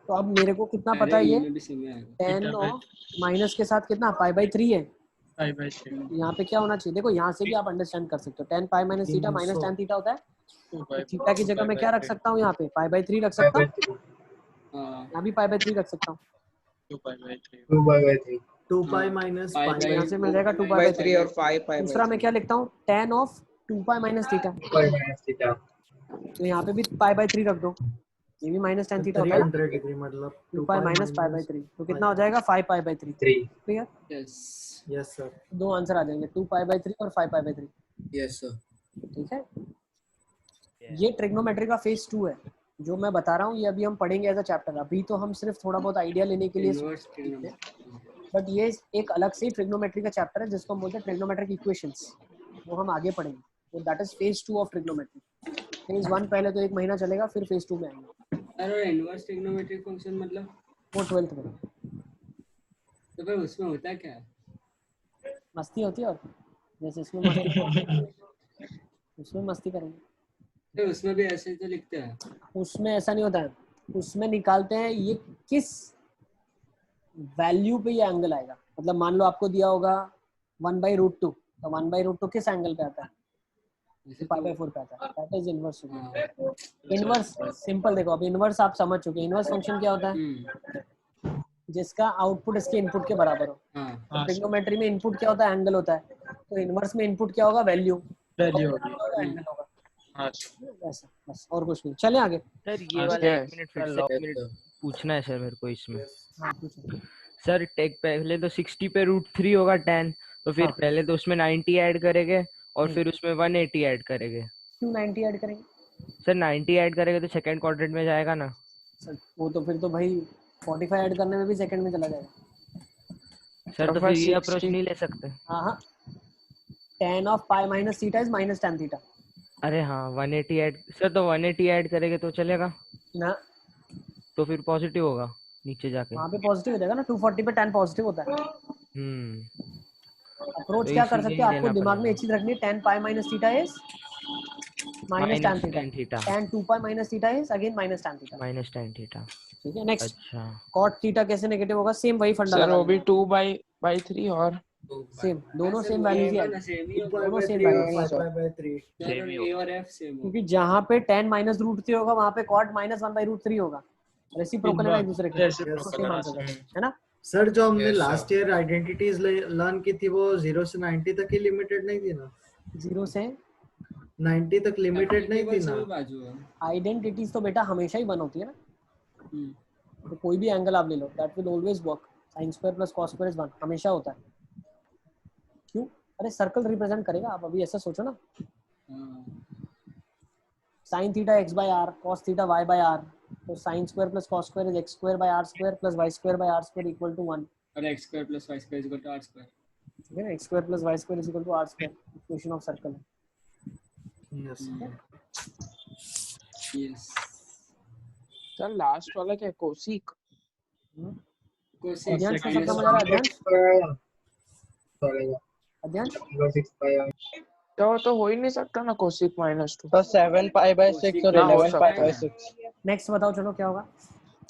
तो अब मेरे को कितना पता है? ये में भी सेम आएगा. tan ऑफ माइनस के साथ कितना पाई बाई 3 है. 5 by 3. यहाँ पे क्या होना चाहिए? देखो यहाँ से भी आप अंडरस्टैंड कर सकते हो. tan pi minus theta minus tan theta होता है. 2 by थीटा की जगह मैं क्या रख सकता हूँ? यहाँ पे पाई बाई 3 रख सकता हूँ. हाँ. यहाँ भी पाई बाई 3 रख सकता हूँ. 2 by 3. 2 pi minus Pi by यहाँ से मिल जाएगा 2 पाई बाय बाई 3 और 5 पाई दूसरा मैं क्या लिखता हूँ? tan of 2 pi minus theta. तो यहाँ पे भी पाई बाई 3 रख दो. ये भी माइनस tan थीटा होता है. 300 डिग्री मतलब 2 पाई माइनस पाई बाई 3 तो कितना हो जाएगा? 5 पाई by 3. Clear? Yes. Yes sir. दो आंसर आ जाएंगे, 2 पाई बाई 3 और 5 पाई बाई 3. Yes sir. ठीक है. ये ट्रिग्नोमेट्री का फेज 2 है जो मैं बता रहा हूँ. ये अभी हम पढ़ेंगे एज अ चैप्टर. अभी तो हम सिर्फ थोड़ा बहुत आइडिया लेने के लिए Inverse trigonometry. बट ये एक अलग से ट्रिग्नोमेट्री का चैप्टर है जिसको हम बोलते हैं ट्रिग्नोमेट्रिक इक्वेशंस. वो हम आगे पढ़ेंगे. तो that is phase 2 of trigonometry. Phase 1 पहले तो 1 महीना चलेगा, फिर फेज 2 में आएंगे. और इनवर्स ट्रिग्नोमेट्रिक फंक्शन मतलब वो 12th में तो फिर उसमें होता है क्या? मस्ती होती है. और जैसे इसमें मस्ती उसमें मस्ती करेंगे. तो उसमें भी ऐसे तो लिखते हैं. उसमें ऐसा नहीं होता है. उसमें निकालते हैं ये किस वैल्यू पे ये एंगल आएगा. मतलब मान लो आपको दिया होगा 1/√2 तो 1/√2 किस एंगल पे आता है? जैसे 5/4 पे आता है. That is inverse. Inverse simple. देखो अब इनवर्स आप समझ चुके. इनवर्स फंक्शन क्या होता है? जिसका आउटपुट इसके इनपुट के बराबर हो. ट्रिग्नोमेट्री में इनपुट क्या होता है? एंगल होता है. तो इनवर्स में इनपुट क्या होगा? वैल्यू. एंगल होगा. ऐसा बस और कुछ नहीं. चले आगे. सर ये वाला 1 मिनट फिर से 1 मिनट पूछना है सर मेरे को इसमें. सर टेक पहले तो 60 पे √3 होगा tan. तो फिर पहले तो उसमें 90 ऐड करेंगे और फिर उसमें 180 ऐड करेंगे. क्यों 90 ऐड करेंगे? सर 90 ऐड करेंगे तो सेकंड क्वाड्रेंट में जाएगा ना. सर वो तो फिर तो भाई 45 ऐड करने में भी सेकंड में चला जाएगा. सर तो फिर ये अप्रोच नहीं ले सकते. हाँ tan of pi minus theta is minus tan theta. अरे हाँ 180 ऐड. सर तो 180 ऐड करेंगे तो चलेगा ना. तो फिर पॉजिटिव होगा नीचे जाके. वहाँ पे पॉजिटिव हो जाएगा ना. 240 पे tan पॉजिटिव होता है. अप्रोच तो क्या कर इसीलिए सकते हैं? आपको लेना दिमाग में पड़ेगा. एक चीज रखनी है. tan pi minus theta is minus tan theta. tan 2 pi minus theta is again minus tan theta. Minus tan theta. ठीक है. नेक्स्ट अच्छा cot थीटा कैसे नेगेटिव होगा? सेम वही फंडा सर लगा. वो भी 2/3 और सेम दोनों सेम वैल्यूज ही आएंगे. सेम ही होगा. दोनों सेम वैल्यूज. 3 और f सेम क्योंकि जहाँ पे tan माइनस √3 होगा वहाँ पे cot माइनस 1/√3 होगा. रेसिप्रोकल है एक दूसरे के. सेम आंसर है ना. सर जो हमने लास्ट ईयर आइडेंटिटीज लर्न की थी वो 0 से 90 तक ही लिमिटेड नहीं थी ना? 0 से 90 तक लिमिटेड नहीं थी ना? आइडेंटिटीज तो बेटा हमेशा ही 1 होती है ना. तो कोई भी एंगल आप ले लो that will always work. sin² + cos² is 1 हमेशा होता है. अरे सर्कल रिप्रेजेंट करेगा, आप अभी ऐसा सोचो ना, हाँ, sine theta X by R, cos theta Y by R, तो sine square plus cos square is X square by R square plus Y square by R square equal to 1। और x square plus y square equal to r square. ठीक है ना, X square plus Y square is equal to R square, equation of circle है। Yes yes, sir last वाला क्या cosec? कोशिश अध्यांश का सब समझ आ रहा है? अध्यांश तो हो ही नहीं सकता ना कोसिक -2। तो 7 पाई बाय 6 और ना हो 11 पाई सकता बाय है। 6। नेक्स्ट बताओ, चलो क्या होगा?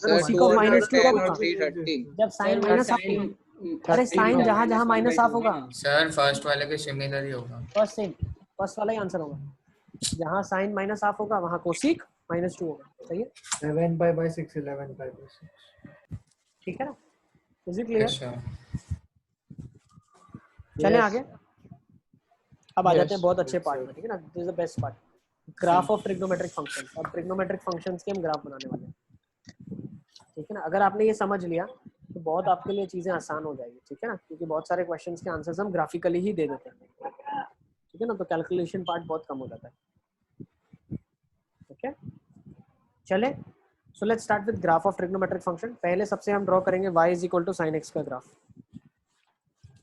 सर कोसिक ऑफ -2 कब 210 और होगा? 330। जब साइन माइनस हाफ होगा। अरे साइन जहां जहां माइनस हाफ होगा, सर फर्स्ट वाले के सिमिलर ही होगा। फर्स्ट वाला ही आंसर होगा। जहां साइन माइनस हाफ होगा वहां कोसिक -2 होगा। सही है, 7 पाई बाय 6 11 पाई बाय 6। ठीक है ना? Is it clear? अच्छा चलें आगे। अब आ Yes. जाते हैं बहुत अच्छे पार्ट में, ठीक है ना? This is the best part, graph of trigonometric function. अब ट्रिग्नोमेट्रिक फंक्शंस के हम ग्राफ बनाने वाले हैं, ठीक है ना? अगर आपने ये समझ लिया तो बहुत आपके लिए चीजें आसान हो जाएगी, ठीक है ना? क्योंकि बहुत सारे क्वेश्चंस के आंसर्स हम ग्राफिकली ही दे देते हैं, ठीक है ना? तो कैलकुलेशन पार्ट बहुत कम हो जाता है। ओके, चले, so let's start with graph of trigonometric function. पहले सबसे हम ड्रॉ करेंगे y is equal to sine x का ग्राफ,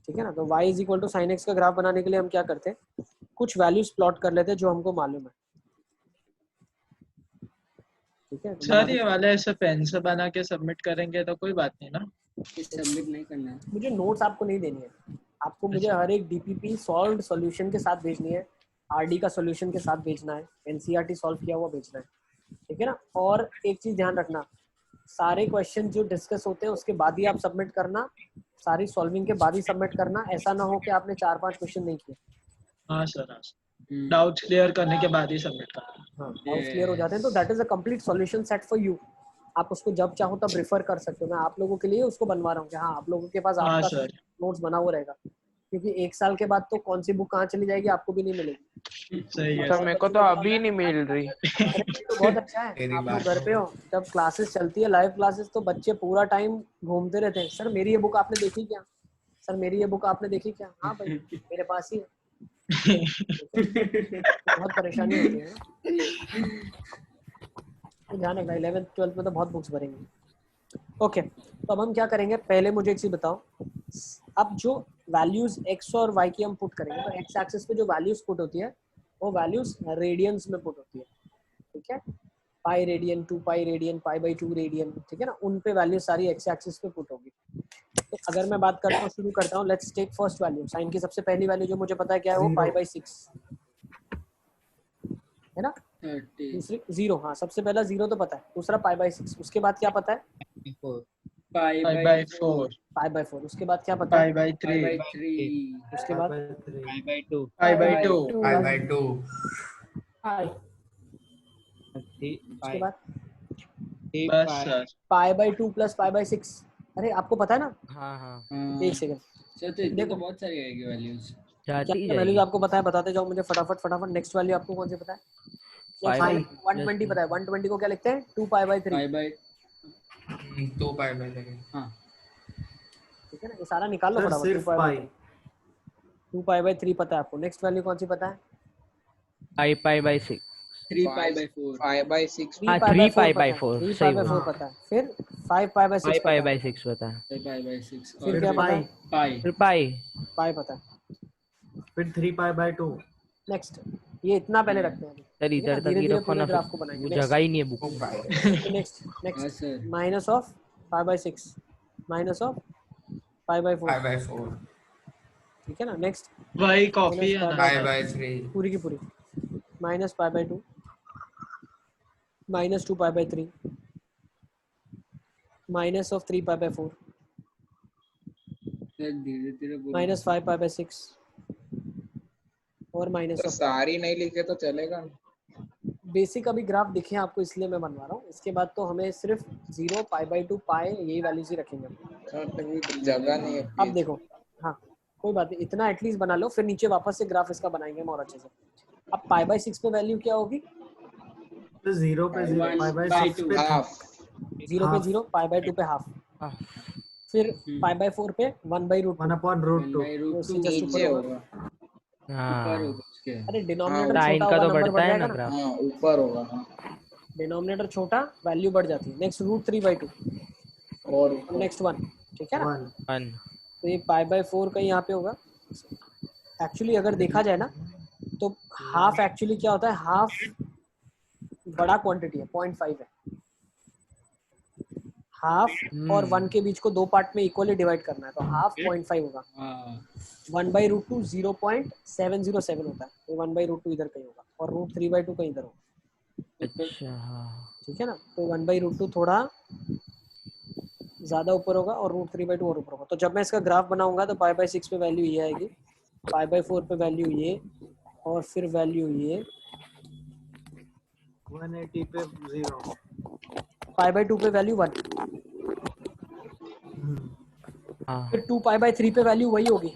ठीक है ना? तो y is equal to sine x का ग्राफ बनाने के लिए हम क्या करते हैं, कुछ वैल्यूज प्लॉट कर लेते हैं जो हमको मालूम है, ठीक है? सर ये वाला ऐसे पेन से बना के सबमिट करेंगे तो कोई बात नहीं ना? सबमिट नहीं करना है। मुझे नोट्स आपको नहीं देनी है, आपको मुझे हर एक डीपीपी सॉल्व्ड सॉल्यूशन के साथ भेजनी है, आरडी का सॉल्यूशन के साथ भेजना है, एनसीईआरटी सॉल्व किया हुआ भेजना है, ठीक है ना? और एक चीज ध्यान रखना, सारे क्वेश्चन जो डिस्कस होते हैं उसके बाद ही आप सबमिट करना, सारी सॉल्विंग के बाद ही सबमिट करना। ऐसा ना हो कि आपने 4-5 क्वेश्चन नहीं किए। हाँ सर, हाँ डाउट्स क्लियर करने के बाद ही सबमिट करना। हाँ, डाउट्स क्लियर हो जाते हैं तो that is a complete solution set for you. आप उसको जब चाहो तब रेफर कर सकते हो। मैं आप लोगों के लिए उसको बनवा रहा हूँ कि हाँ, आप लोगों के पास हाँ आपका सर। नोट्स बना हुआ रहेगा, क्योंकि 1 साल के बाद तो कौन सी बुक कहाँ चली जाएगी आपको भी नहीं मिलेगी। सही है। सर मेरे को तो अभी नहीं मिल रही। अरे तो बहुत अच्छा है, तेरी आप लोग बात घर पे हो, जब क्लासेस चलती है लाइव क्लासेस तो बच्चे पूरा टाइम घूमते रहते हैं, सर मेरी ये बुक आपने देखी क्या, सर मेरी ये बुक आपने देखी क्या? हाँ भाई मेरे पास ही है। बहुत परेशानी होती है ना, तो ध्यान रखना 11th-12th में तो बहुत बुक्स भरेंगे। ओके, तो अब हम क्या करेंगे, पहले मुझे एक चीज बताओ, अब जो वैल्यूज x और y की हम पुट करेंगे, तो x एक्सिस पे जो वैल्यूज पुट होती है वो वैल्यूज रेडियंस में पुट होती है, ठीक है? Pi radian, 2 pi radian, π/2 radian, ठीक है ना? उन पे वैल्यू सारी x एक्सिस पे पुट होगी। तो अगर मैं बात करता हूँ, शुरू करता हूँ, let's take first value. Sine की सबसे पहली वैल्यू जो मुझे पता है क्या है, वो π/6 है ना? 30 दूसरी 0, हाँ सबसे पहला 0 तो पता है, दूसरा π/6, उसके बाद क्या पता है, पाई पाई बाय 4, 5/4, उसके बाद क्या पता है, पाई 3, 3 उसके बाद by 2 पाई 2, 5/2 उसके बाद बस सर। π/2 प्लस π/6। अरे आपको पता है ना, हाँ हाँ एक सेकंड, सर तो इतनी तो बहुत सारी आएगी वैल्यूज। जाती क्या वैल्यूज आपको पता है, बताते जाओ मुझे फटाफट। नेक्स्ट वैल्यू आपको कौन सी पता है? 120 पता है, 120 को क्या लिखते हैं, 2π/3, पाई बाय 2 5/3। हाँ ठीक है ना? ये सारा निकाल लो सर फटाफट। सिर्फ पाई 2π/3 पता है आपको। नेक्स्ट वैल्यू कौन सी पता है? π/6 3 पाई बाय 4 5/6 हाँ 3 π/4 सही बोला 3π/4 पता है, फिर 5π/6 पता है, 5π/6 पता है, 5 पाई बाय 6 फिर क्या पता है, पाई फिर पाई पाई पता है। फिर 3π/2। नेक्स्ट, ये इतना पहले रखते हैं अभी, सर ठीक है इधर ना? तक ही धीरे-धीरे रखो पूरे ना, ग्राफ को फिर बनाएंगे। वो नेक्स्ट, जगह ही नहीं है बुक नेक्स्ट हाँ sir minus of 5/6 minus of 5/4, 5/4 ठीक है ना? नेक्स्ट वही कॉपी है ना? 5/3 पूरी की पूरी minus π/2 minus 2π/3 minus of 3π/4 sir धीरे धीरे बोलो। माइनस 5π/6 और माइनस तो ऑफ सारी नहीं लिखे तो चलेगा। बेसिक अभी ग्राफ दिखे आपको इसलिए मैं बनवा रहा हूँ। इसके बाद तो हमें सिर्फ 0 π/2 पाई यही वैल्यूज ही रखेंगे। सर तभी जगह नहीं है। अब देखो, हाँ कोई बात नहीं, इतना एटलीस्ट बना लो, फिर नीचे वापस से ग्राफ इसका बनाएंगे और अच्छे से। अब π/6 पे वैल्यू क्या होगी, तो 0 पे 0 π/6 पे हाफ 0 पे 0, π/2 पे हाफ, फिर π/4 पे 1/√2 1/√2 1/√2 उससे just ऊपर नीचे होगा होगा। हाँ होगा उसके। अरे डिनोमिनेटर साइन छोटा का होगा तो नंबर बढ़ता बढ़ है जाएगा ना ना, ग्राफ। हाँ ऊपर होगा। हाँ डिनोमिनेटर छोटा वैल्यू बढ़ जाती है। नेक्स्ट √3/2 और नेक्स्ट 1, ठीक है ना। 1 तो ये π/4 का यहाँ पे होगा। एक्चुअली अगर देखा जाए ना तो हाफ एक्चुअली क्या होता है, हाफ बड़ा क्वांटिटी है, 0.5 है। हाफ और 1 के बीच को दो पार्ट में इक्वली डिवाइड करना है, तो हाफ 0.5 होगा। 1/√2 0.707 होता है, तो 1/√2 इधर कहीं होगा और √3/2 कहीं इधर होगा। अच्छा हाँ ठीक है ना, तो 1/√2 थोड़ा ज्यादा ऊपर होगा और √3/2 और ऊपर होगा। तो जब मैं इसका ग्राफ बनाऊंगा तो π/6 पे वैल्यू ये आएगी, π/4 पे वैल्यू ये, और फिर वैल्यू ये, 180 पे 0। π/2 पे वैल्यू 1, हाँ फिर 2π/3 पे वैल्यू वही होगी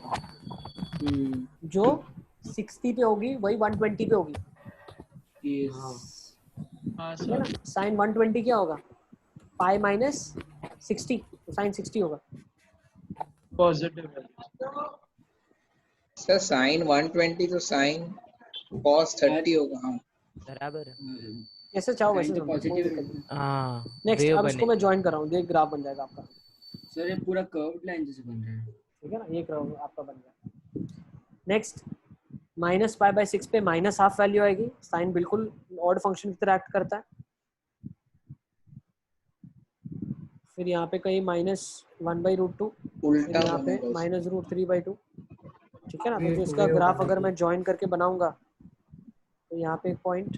जो 60 पे होगी, वही 120 पे होगी। हाँ ठीक है ना, सर। साइन 120 क्या होगा, पाई माइनस 60, तो साइन 60 होगा। पॉजिटिव है सर साइन 120 तो साइन cos 30 होगा। हाँ बराबर है। जैसे चाहो वैसे तो समझो, कोई पॉजिटिव दिक्कत नहीं। हाँ नेक्स्ट वेव अब इसको मैं बनेगी। ज्वाइन कर रहा हूँ, देख ग्राफ बन जाएगा आपका। सर ये पूरा कर्व्ड लाइन जैसे बन रहा है। ठीक है ना, ये ग्राफ आपका बन गया। नेक्स्ट -π/6 पे -½ वैल्यू आएगी, साइन बिल्कुल ऑड फंक्शन की तरह एक्ट करता है। फिर यहाँ पे कहीं -1/√2, फिर उल्टा यहाँ पे बनेगा उसका। -√3/2। ठीक है ना, तो जो इसका ग्राफ अगर मैं ज्वाइन करके बनाऊंगा तो यहाँ पे एक पॉइंट,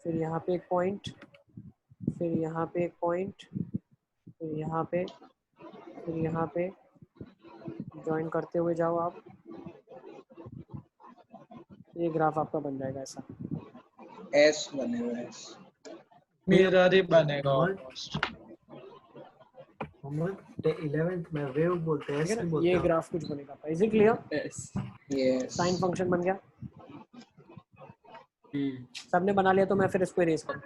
फिर यहाँ पे एक पॉइंट, फिर यहाँ पे एक पॉइंट, फिर यहाँ पे, फिर यहाँ पे ज्वाइन करते हुए जाओ आप, ये ग्राफ आपका बन जाएगा ऐसा। एस बनेगा एस। मिरर ही बनेगा ऑलमोस्ट। 11th में वेव बोलते हैं, ठीक है ऐसे ना, बोलते ये हैं। ग्राफ कुछ बनेगा। Is it clear? Yes sine function बन गया। सबने बना लिया तो मैं फिर इसको इरेज करूँ।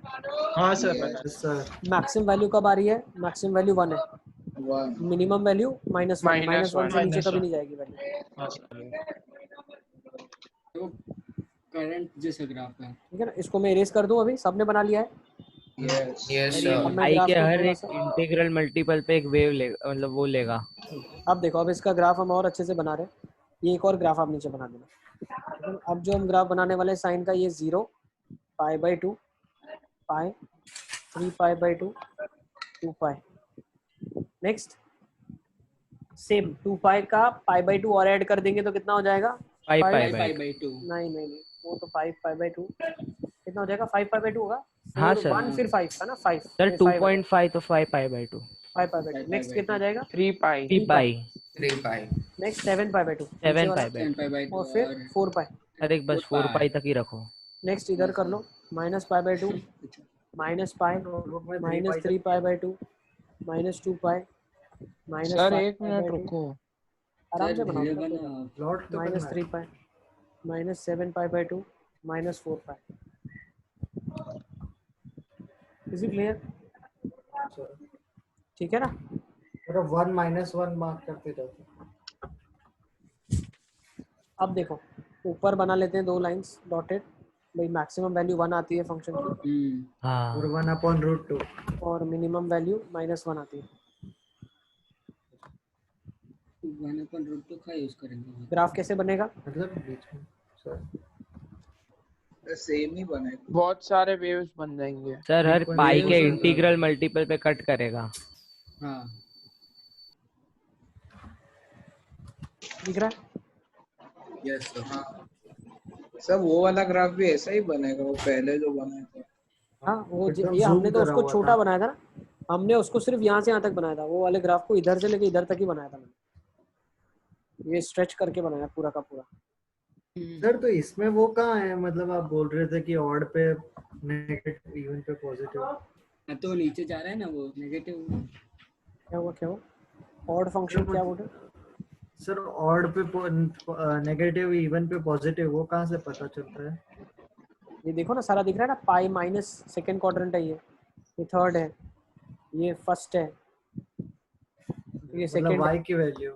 हाँ सर बना। सर मैक्सिमम वैल्यू कब आ रही है, मैक्सिमम वैल्यू 1 है, 1 मिनिमम वैल्यू -1, -1 से नीचे कभी नहीं जाएगी वैल्यू। हाँ सर। तो करंट जैसा ग्राफ है। ठीक है ना, इसको मैं इरेज कर दूं अभी, सबने बना लिया है। यस यस और ये सर। अब मैं आई ग्राफ के को हर थोड़ा एक सा, इंटीग्रल मल्टीपल पे एक वेव लेगा, मतलब वो लेगा। अब देखो, अब इसका ग्राफ हम और अच्छे से बना रहे हैं। ये एक और ग्राफ आप नीचे बना देना। ठीक है, अब जो हम ग्राफ बनाने वाले साइन का, ये 0, π/2, पाई, 3π/2, 2π। नेक्स्ट सेम 2π का π/2 और ऐड कर देंगे तो कितना हो जाएगा, 5π/2। नहीं, वो तो 5π/2 कितना हो जाएगा, 5π/2 होगा। हाँ 4 सर। 1 फिर 5 है ना, 5 सर ये 5 है, 2.5 तो 5π/2 5π/2। नेक्स्ट कितना आ जाएगा, 3π 3π 3π। नेक्स्ट 7π/2 नीचे 7π वाला, 7π/2 और फिर 4π। अरे बस 4π तक ही रखो। नेक्स्ट इधर कर लो, -π/2, -π, -3π/2, -2π, सर एक मिनट -5π/2। रुको। आराम से बनाओ, प्लॉट तो करना है। -3π, -7π/2, -4π। Is it clear? ठीक है ना। 1 -1 मार्क करते जाओ। अब देखो, ऊपर बना लेते हैं 2 लाइंस डॉटेड। भाई मैक्सिमम वैल्यू 1 आती है फंक्शन की, हाँ और 1/√2 और मिनिमम वैल्यू -1 आती है। 1/√2 का यूज करेंगे। ग्राफ कैसे बनेगा, मतलब बीच में सर सेम ही बनेगा। बहुत सारे वेव्स बन जाएंगे। सर, हर पाई के वेव्स इंटीग्रल मल्टीपल पे कट करेगा। हाँ दिख रहा है? Yes sir. हाँ सब वो वाला ग्राफ भी ऐसा ही बनेगा, वो पहले जो बना था। हाँ, वो एकदम ये हमने zoom तो करा उसको हुआ छोटा था। बनाया था ना, हमने उसको सिर्फ यहाँ से यहाँ तक बनाया था। वो वाले ग्राफ को इधर से लेके इधर तक ही बनाया था मैंने, ये स्ट्रेच करके बनाया पूरा का पूरा। सर तो इसमें वो कहाँ है, मतलब आप बोल रहे थे कि ऑड पे नेगेटिव, इवन पे पॉजिटिव। तो नीचे जा रहा है ना वो नेगेटिव। क्या हुआ ऑड फंक्शन क्या बोल रहे? सर ऑड पे नेगेटिव, इवन पे पॉजिटिव, वो कहाँ से पता चलता है? ये देखो ना, सारा दिख रहा है ना, पाई माइनस सेकेंड क्वाड्रेंट है, ये थर्ड है, ये फर्स्ट है, ये मतलब सेकेंड है। y की वैल्यू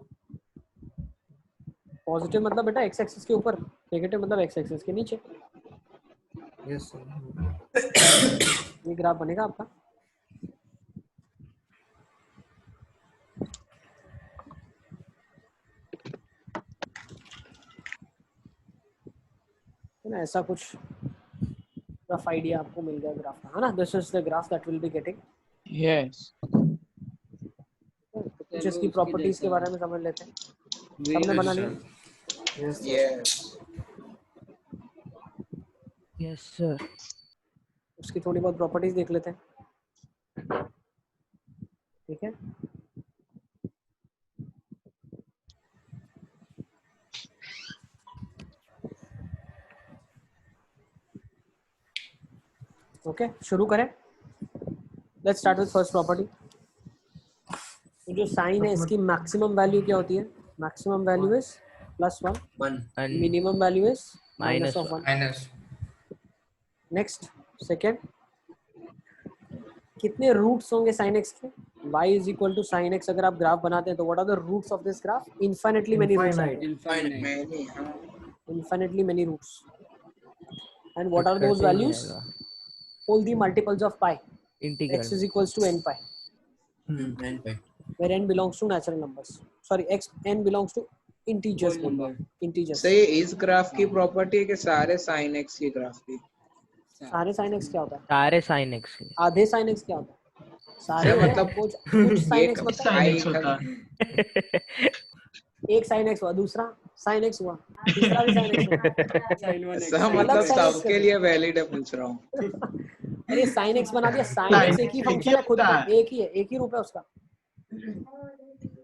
पॉजिटिव मतलब बेटा एक्स एक्सिस के ऊपर नेगेटिव मतलब एक्स एक्सिस के नीचे यस सर। ये ग्राफ बनेगा आपका। है ना, ऐसा कुछ रफ आइडिया आपको मिल गया ग्राफ का, है ना। This is the graph that will be getting. Yes कुछ इसकी प्रॉपर्टीज के बारे में समझ लेते हैं। सबने बना लिया? Yes yes yes sir. उसकी थोड़ी बहुत प्रॉपर्टीज देख लेते हैं, ठीक है। ओके शुरू करें। Let's start with first property. तो जो साइन है इसकी मैक्सिमम वैल्यू क्या होती है? Maximum value is +1, minimum value is -1। Minus next second, कितने रूट्स होंगे साइन एक्स के? y is equal to sine X. अगर आप ग्राफ बनाते हैं तो what are the roots of this graph? Infinitely many roots आएंगे, infinitely many roots. And what are those values? all the multiples of pi. Integral x is equals to n pi, n pi. where n belongs to natural numbers. Sorry, n belongs to integers. Integers. सही। इस graph की property है कि सारे sin x की graph की। सारे sin x क्या होता है? सारे साइन एक्स के आधे sin x क्या होता है? सारे मतलब कुछ sin x मतलब sin x होता है। एक sin x हुआ, दूसरा sin x हुआ, तीसरा भी sin x हुआ। सब मतलब सबके लिए वैलिड है, पूछ रहा हूँ। अरे sin x बना दिया। sin x एक ही फंक्शन है, खुद का एक ही है, एक ही रूप है उसका।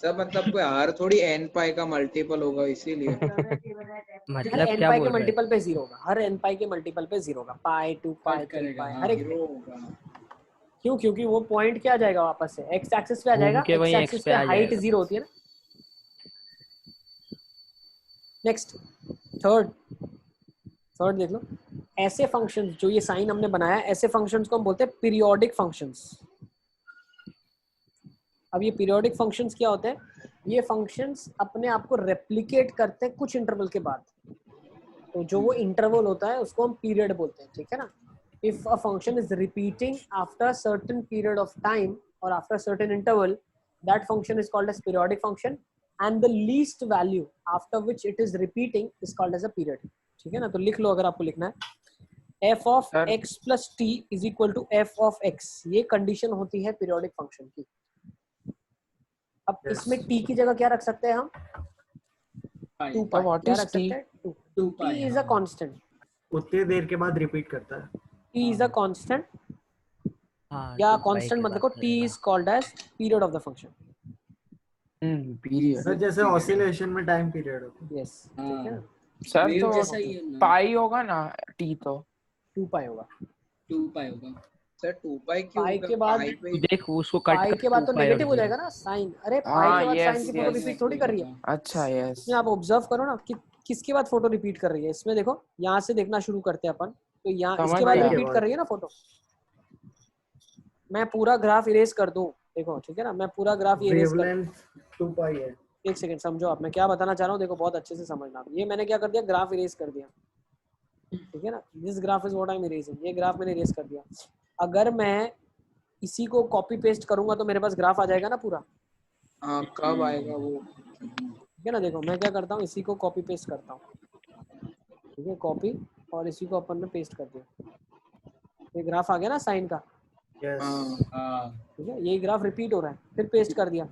सब मतलब कोई हर थोड़ी n पाई का मल्टीपल होगा, इसीलिए। मतलब n क्या पाई बोल के रहे मल्टीपल पे 0 होगा, हर n पाई के मल्टीपल पे 0 होगा। पाई 2 पाई 3 पाई हर एक पे। क्यों? क्योंकि वो पॉइंट क्या आ जाएगा वापस से x एक्सिस पे आ जाएगा। के वहीं x x एक्सिस पे पे आ हाइट जाएगा। 0 होती है ना। नेक्स्ट थर्ड देख लो। ऐसे फंक्शंस जो ये साइन हमने बनाया, ऐसे फंक्शंस को हम बोलते हैं पीरियोडिक फंक्शंस। अब ये पीरियोडिक फंक्शंस क्या होते हैं? ये फंक्शंस अपने आप को रेप्लिकेट करते हैं कुछ इंटरवल के बाद। तो जो वो इंटरवल होता है उसको हम पीरियड बोलते हैं, ठीक है ना। If a function is repeating after certain period of time और after certain interval, that function is called as periodic function, and the least value after which it is repeating is called as a period, ठीक है ना। तो लिख लो अगर आपको लिखना है। f of x plus t is equal to f of x, ये कंडीशन होती है पीरियोडिक फंक्शन की। अब इसमें t की जगह क्या रख सकते हैं हम? 2 pi। क्या रख सकते हैं? 2 pi is a constant। उतनी देर के बाद रिपीट करता है। t is a constant, या constant मतलब को t is called as period of the function। Period sir जैसे ऑसिलेशन में टाइम पीरियड होता है। यस, ठीक है ना। सर तो पाई होगा ना, टी तो 2 pi होगा। 2 pi होगा सर 2 पाई क्यों पाई होगा? के बाद देख उसको कट पाई के बाद तो नेगेटिव हो जाएगा ना साइन। अरे पाई के बाद साइन की फोटो रिपीट थोड़ी कर रही है। अच्छा यस। इसमें आप ऑब्जर्व करो ना कि किसके बाद फोटो रिपीट कर रही है। इसमें देखो, यहाँ से देखना शुरू करते हैं अपन, तो यहाँ इसके बाद रिपीट कर रही है ना फोटो। मैं पूरा ग्राफ इरेज कर दूं, देखो ठीक है ना। मैं पूरा ग्राफ इरेज कर, वेवलेंथ 2 पाई है। एक सेकंड समझो आप, मैं क्या बताना चाह रहा हूँ। देखो बहुत अच्छे से समझना। ये मैंने क्या कर दिया, ग्राफ इरेज कर दिया, ठीक है ना। This graph is what I am erasing. ये ग्राफ मैंने इरेज कर दिया। अगर मैं इसी को कॉपी पेस्ट करूंगा तो मेरे पास ग्राफ आ जाएगा ना पूरा। हाँ कब आएगा वो? ठीक है ना। देखो मैं क्या करता हूँ, इसी को कॉपी पेस्ट करता हूँ, ठीक है। कॉपी और इसी को अपन ने पेस्ट कर दिया। ये ग्राफ आ गया ना साइन का। ठीक है, ये ग्राफ रिपीट हो रहा है, फिर पेस्ट कर दिया।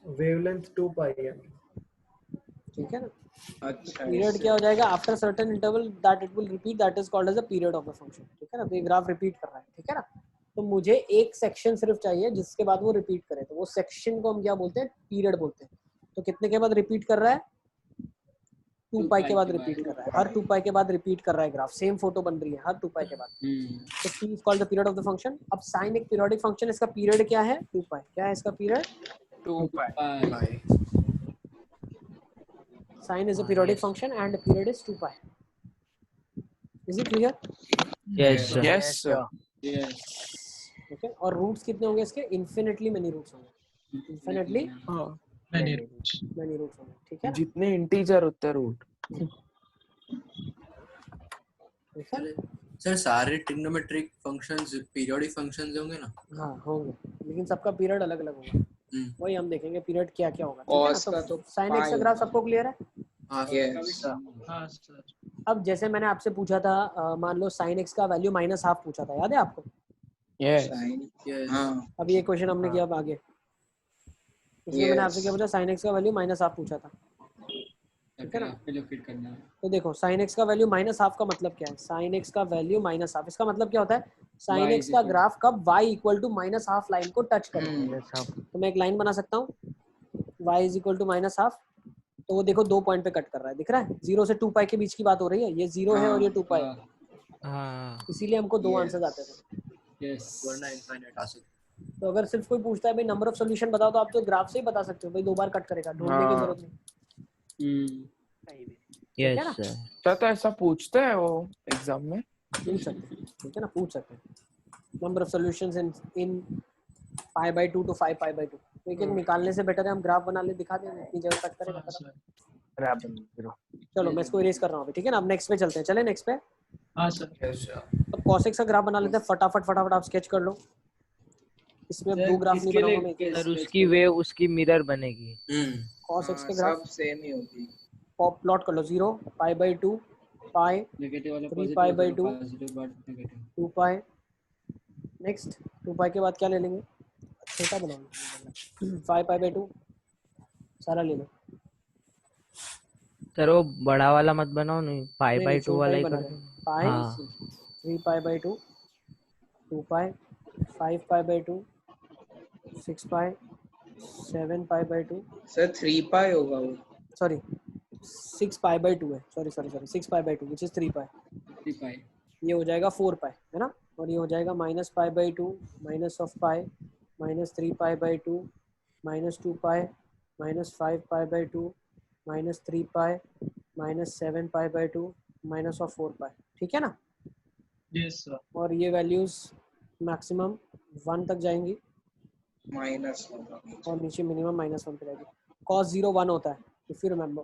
वेवलेंथ 2 पाई है, ठीक है ना। अच्छा पीरियड क्या हो जाएगा? After certain interval that it will repeat, that is called as a period of the function, ठीक है ना। तो ये ग्राफ रिपीट कर रहा है, ठीक है ना। तो मुझे एक सेक्शन सिर्फ चाहिए जिसके बाद वो रिपीट करे, तो वो सेक्शन को हम क्या बोलते हैं? पीरियड बोलते हैं। तो कितने के बाद रिपीट कर रहा है? 2 पाई के बाद रिपीट कर रहा है। हर 2 पाई के बाद रिपीट कर रहा है ग्राफ, सेम फोटो बन रही है हर 2 पाई के बाद। तो t is called the period of the function. अब साइन एक पीरियोडिक फंक्शन, इसका पीरियड क्या है? 2 पाई। क्या है इसका period? 2 pi. Sine is a periodic function and the period is 2 pi. Is it clear? Yes sir. Yes sir. Yes. Okay. और roots कितने होंगे इसके? इन्फिनिटली मेनी रूट्स होंगे। Infinitely many roots। Many roots होंगे, ठीक है। जितने इंटीजर उतने रूट। ठीक है? सर सारे ट्रिग्नोमेट्रिक फंक्शंस पीरियोडिक फंक्शंस होंगे ना? हाँ होंगे, लेकिन सबका पीरियड अलग अलग होगा। वही हम देखेंगे पीरियड क्या क्या होगा। ठीक है Cos का ना? तो तो साइन एक्स का पाई ग्राफ होगा। सबको क्लियर है? Yes. हाँ सर। अब जैसे मैंने आपसे पूछा था, मान लो साइन एक्स का वैल्यू -½ पूछा था, याद है आपको? Yes Sin. हाँ. अब ये क्वेश्चन हमने किया अब आगे। इसमें मैंने आपसे क्या Yes. पूछा, साइन एक्स का वैल्यू -½ पूछा था। ठीक है ना? फिट करना है। तो देखो साइन एक्स का वैल्यू -½ का मतलब क्या है? साइन एक्स का वैल्यू -½ इसका मतलब क्या होता है? साइन एक्स का ग्राफ कब y इक्वल टू -½ लाइन को टच करेगा। तो मैं एक लाइन बना सकता हूँ y इज इक्वल टू -½ तो वो देखो 2 पॉइंट पे कट कर रहा है, दिख रहा है? 0 से 2 पाई के बीच की बात हो रही है। ये 0 है और ये 2 पाई, इसीलिए हमको 2 आंसर आते थे। वरना इनफाइनाइट आ सकता। तो अगर सिर्फ कोई पूछता है भाई नंबर ऑफ सॉल्यूशन बताओ, तो आप तो ग्राफ से ही बता सकते हो भाई, 2 बार कट करेगा, ढूंढने की जरूरत नहीं। Yes sir. तो ऐसा पूछते हैं वो एग्जाम में? पूछ सकते हैं, ठीक है ना? पूछ सकते हैं number of solutions in π/2 to 5π/2। लेकिन निकालने से बेटर है हम ग्राफ बना ले, दिखा देंगे, इतनी जगह कट करेगा। चलो मैं इसको इरेज कर रहा हूँ अभी, ठीक है ना? अब नेक्स्ट पे चलते हैं। चले नेक्स्ट पे। हाँ सर। अब cos x का ग्राफ बना लेते हैं, फटाफट आप स्केच कर लो। इसमें 2 ग्राफ नहीं बनाऊंगा मैं। सर उसकी वेव उसकी मिरर बनेगी। cos x के ग्राफ सब सेम ही होगी। प्लॉट कर लो। 0 π/2 पाई नेगेटिव वाला 3 positive, π/2 positive but negative. 2 pi. Next 2 pi के बाद क्या ले लेंगे? छोटा बनाओ 5π/2 सारा ले लो। सर वो बड़ा वाला मत बनाओ, नहीं π/2 वाला ही कर दो। पाई हाँ 3 π/2 2 पाई 5 π/2 6 पाई 7 π/2 सर 3 पाई होगा वो। सॉरी 6 π/2 है। सॉरी 6 π/2 विच इज 3 पाई। 3 पाई ये हो जाएगा 4 पाई, है ना? और ये हो जाएगा -π/2 minus of pi -3 π/2 -2 pi -5 π/2 -3 pi -7 π/2 minus of 4 pi. ठीक है ना? Yes sir. और ये वैल्यूज मैक्सिमम 1 तक जाएंगी माइनस होगा। और नीचे मिनिमम -1 पे जाएगी। cos 0 1 होता है, इफ यू रिमेम्बर।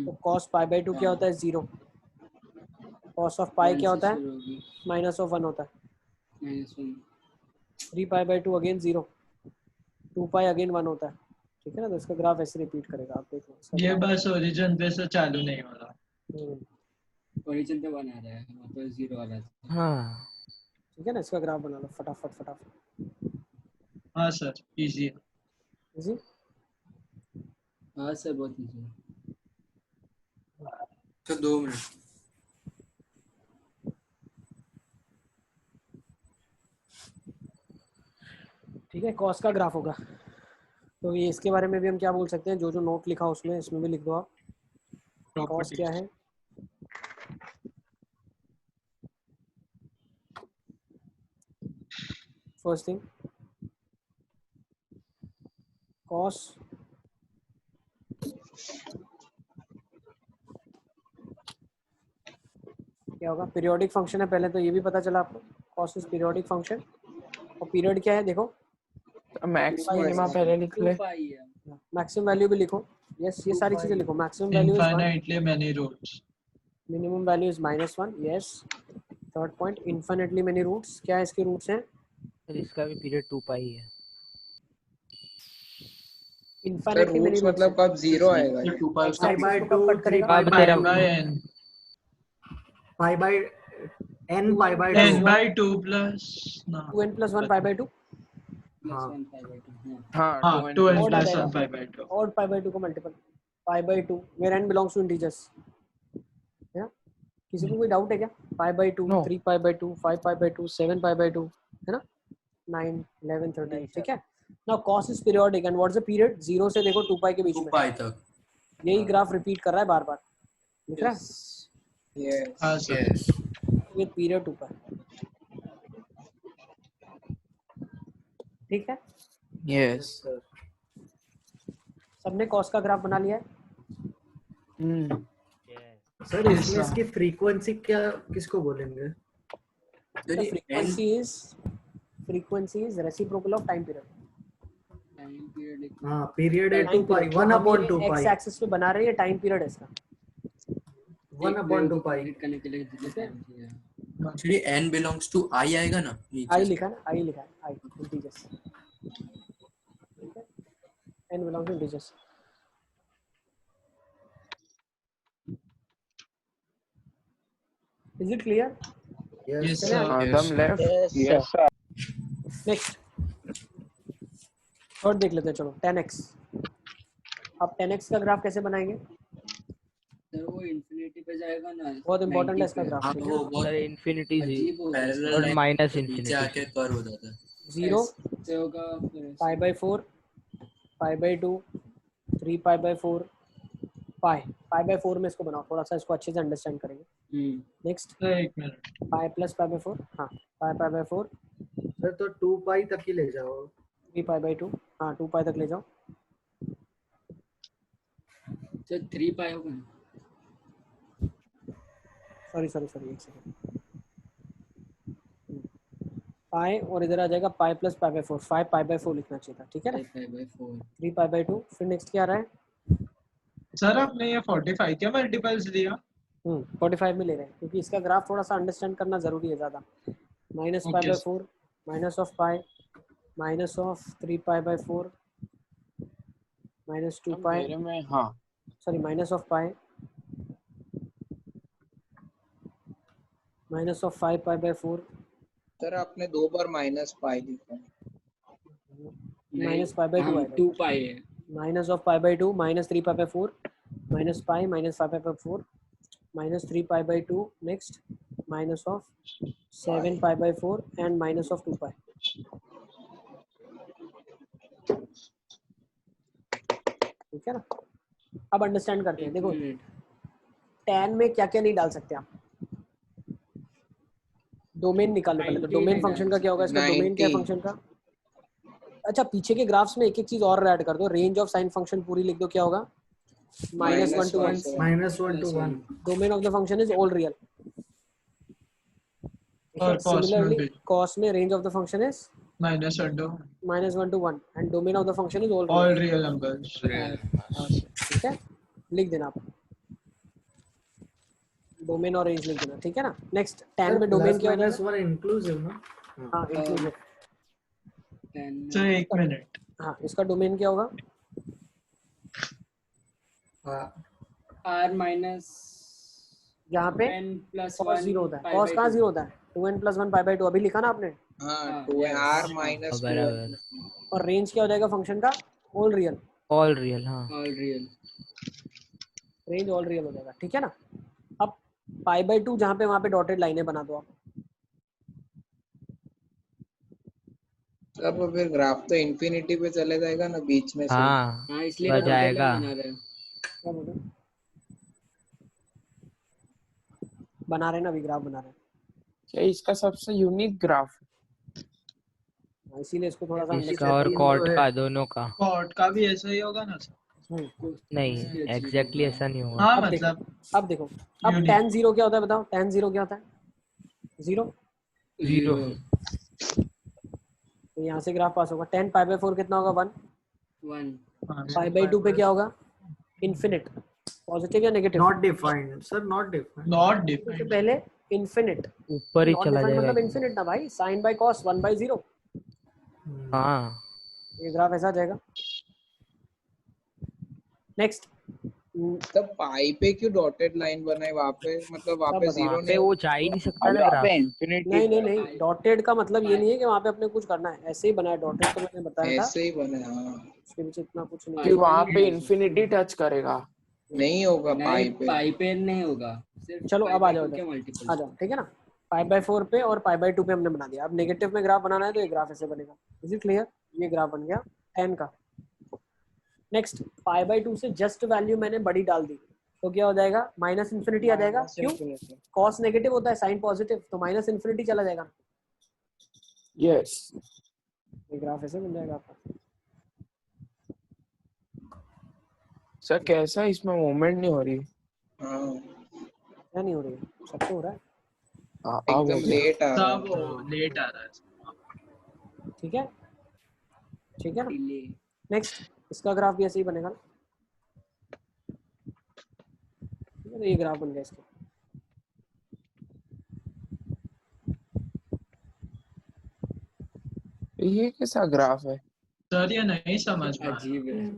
तो cos π/2 क्या होता है? 0। cos ऑफ पाई क्या होता है? -1 होता है। -3 π/2 अगेन 0। 2 पाई अगेन 1 होता है। ठीक है ना? तो इसका ग्राफ ऐसे रिपीट करेगा, आप देख लो। ये बस ओरिजिन पे से चालू नहीं हो रहा। ओरिजिन पे 1 आ रहा है, वहाँ पे 0 आ रहा है। हाँ ठीक है ना? इसका ग्राफ बना लो फटाफट। हाँ सर, इजी है। इजी? हाँ सर बहुत इजी है। तो 2 मिनट। ठीक है, कॉस का ग्राफ होगा। तो ये इसके बारे में भी हम क्या बोल सकते हैं, जो नोट लिखा उसमें इसमें भी लिख दो आप। कॉस क्या है? फर्स्ट थिंग कॉस क्या होगा? पीरियोडिक फंक्शन है। पहले तो ये भी पता चला आपको, कॉस इज पीरियोडिक फंक्शन। और पीरियड क्या है देखो, मैक्स मिनिमा पहले लिख ले। मैक्सिमम वैल्यू भी लिखो। यस, ये सारी चीजें लिखो। Maximum value is 1, infinitely many roots. Minimum value is -1। Yes. Third point, infinitely many roots. क्या है इसके रूट्स हैं? इसका भी पीरियड 2 पाई है। इनफिनिटली मेनी रूट्स रूट्स मतलब कब 0 आएगा? 2 पाई उसका π/2 3 अब पाई तेरा bye n। n π/2 n/2 plus 2n + 1 π/2। हाँ हाँ 2n और आ + जाएगा 1 π/2। और π/2 को multiple π/2 where n belongs to integers. है ना? किसी को कोई डाउट है क्या? π/2 No. 3 π/2 5 π/2 7 π/2, है ना? 9 11 13। ठीक है। Now cos is periodic and what is the period? 0 से देखो 2 पाई के बीच 2 में। पाई तक। यही ग्राफ रिपीट कर रहा है बार-बार, दिख रहा है? यस। हाँ सर। यस। विद पीरियड 2 पाई। ठीक है? यस। सबने cos का ग्राफ बना लिया है? सर इसमें इसकी फ्रीक्वेंसी क्या किसको बोलेंगे? Frequency is reciprocal of time period. हाँ पीरियड है 2 पाई 1/2 एक्स पाई। एक्सिस पे बना रहे हैं, टाइम पीरियड है इसका। 1/2 पाई। करने के लिए जितना टाइम चाहिए। Actually n belongs to i आएगा ना आई लिखा ना, आई लिखा है, आई इंटीजर्स, ठीक है, n belongs to integers. Is it clear? Yes, sir. Adam left. Yes, sir. Next third देख लेते हैं, चलो 10x। अब 10x का ग्राफ कैसे बनाएंगे? सर वो इंफिनिटी पे जाएगा ना, बहुत इंपॉर्टेंट है इसका 90 पे। ग्राफ, हाँ ठीक वो है? बहुत सर इन्फिनिटी अजीब हो पैरेलल और लाइन माइनस नीचे इन्फिनिटी। आके कर्व हो जाता है। 0 से होगा फिर पाई by 4 pi by 2 3 pi by 4 pi by 4 में इसको बनाओ, थोड़ा सा इसको अच्छे से अंडरस्टैंड करेंगे। नेक्स्ट एक minute, pi plus pi by 4, हाँ पाई बाय 4 सर तो 2 पाई तक ही ले जाओ। 3 पाई बाय 2, हाँ 2 पाई तक ले जाओ। सर 3 पाई होगा। सॉरी एक सेकंड, पाई और इधर आ जाएगा पाई plus pi by 4, 5 pi by 4 लिखना चाहिए था, ठीक है ना? 3 पाई बाय 2, फिर नेक्स्ट क्या आ रहा है? सर आपने ये 45 क्या मल्टीपल्स दिया? 45 में ले रहे हैं क्योंकि इसका ग्राफ थोड़ा सा अंडरस्टैंड करना जरूरी है ज़्यादा। Minus pi Okay, by sir. 4 minus of pi minus of 3 pi by 4 minus 2 pi, मेरे में हाँ sorry minus of pi minus of 5 pi by 4 sir आपने 2 बार माइनस पाई लिखा है। माइनस पाई बाय 2 आएगा। 2 पाई है। Minus of pi by 2 minus 3 pi by 4 minus pi minus 5 pi by 4 minus 3 pi bye 2, next minus of 7 pi by 4 and minus of 2 पाई। ठीक है ना? अब understand करते हैं। देखो tan में क्या क्या नहीं डाल सकते आप, डोमेन निकालने पहले। तो डोमेन फंक्शन का क्या होगा? इसका डोमेन क्या है फंक्शन का? अच्छा पीछे के ग्राफ्स में एक एक चीज और ऐड कर दो। रेंज ऑफ साइन फंक्शन पूरी लिख दो, क्या होगा? -1 to 1, -1 to 1। Domain of the function is all real. और सिमिलरली cos में range of the function is -1 to -1 to 1 and domain of the function is all all real. real numbers. ठीक है, लिख देना आप डोमेन और रेंज लिख देना, ठीक है ना? नेक्स्ट tan में डोमेन क्या होता है? -1 इंक्लूसिव ना? हाँ इंक्लूसिव। सर एक मिनट, हाँ इसका डोमेन क्या होगा? r माइनस यहाँ पे n प्लस cos 0 होता है। cos कहाँ 0 होता है? 2n + 1 पाई बाय 2 अभी लिखा ना आपने? हाँ 2r माइनस और रेंज क्या हो जाएगा फंक्शन का? All real. ऑल रियल, हाँ all real. Range all real हो जाएगा, ठीक है ना? अब पाई बाय 2 जहाँ पे वहाँ पे डॉटेड लाइनें बना दो आप। अब फिर ग्राफ तो इंफिनिटी पे चले जाएगा ना बीच में से। हाँ इसलिए बच जाएगा। बना रहे ना, अभी ग्राफ बना रहे हैं। क्या इसका सबसे यूनिक ग्राफ? इसीलिए इसको थोड़ा सा इसका और कॉट का, दोनों का। कॉट का भी ऐसा ही होगा ना सर? नहीं एग्जैक्टली ऐसा नहीं होगा। हाँ अब मतलब अब देखो अब tan 0 क्या होता है बताओ? tan 0 क्या होता है? 0 तो यहाँ से ग्राफ पास होगा। tan पाई बाय 4 कितना होगा? 1 पाई बाय 2 पे क्या होगा? इन्फिनिट। पॉजिटिव या negative? Not defined sir, not defined. Not तो डिफाइंड। पहले इन्फिनिट ऊपर ही चला जाएगा मतलब एकदम। इन्फिनिट ना भाई, sin बाय cos 1/0। हाँ ये ग्राफ ऐसा आ जाएगा। नेक्स्ट तब पाई पे क्यों डॉटेड लाइन बनाए वहाँ पे? मतलब वहाँ पे 0 वहाँ पे नहीं। वो जा ही नहीं सकता ना ग्राफ। नहीं डॉटेड का मतलब ये नहीं है कि वहाँ पे अपने कुछ करना है, ऐसे ही बनाया। डॉटेड तो मैंने बताया था, ऐसे ही बने। हाँ उसके पीछे इतना कुछ नहीं कि है। वहाँ पे इंफिनिटी टच करेगा। नहीं होगा पाई पे। पाई पे नहीं होगा। चलो अब आ जाओ आ जाओ, ठीक है ना? पाई बाय 4 पे और पाई बाय 2 पे हमने बना दिया। अब नेगेटिव में ग्राफ बनाना है तो ये ग्राफ ऐसे बनेगा। Is it clear? ये ग्राफ बन गया tan का। नेक्स्ट पाई बाय 2 से जस्ट वैल्यू मैंने बड़ी डाल दी तो क्या हो जाएगा? -इन्फिनिटी आ जाएगा। क्यों? cos नेगेटिव होता है, sin पॉजिटिव, तो -इन्फिनिटी चला जाएगा। यस ये ग्राफ ऐसे बन जाएगा आपका। सर कैसा इसमें मूवमेंट नहीं हो रही? क्या नहीं हो रही है? सबको हो रहा है। एकदम लेट आ रहा सब लेट आ रहा है। ठीक है, ठीक है ना? नेक्स्ट इसका ग्राफ भी ऐसे ही बनेगा ना। ठीक है, तो ये ग्राफ बन गया इसका। ये कैसा ग्राफ है? सर ये नहीं समझ में आया। अजीब है।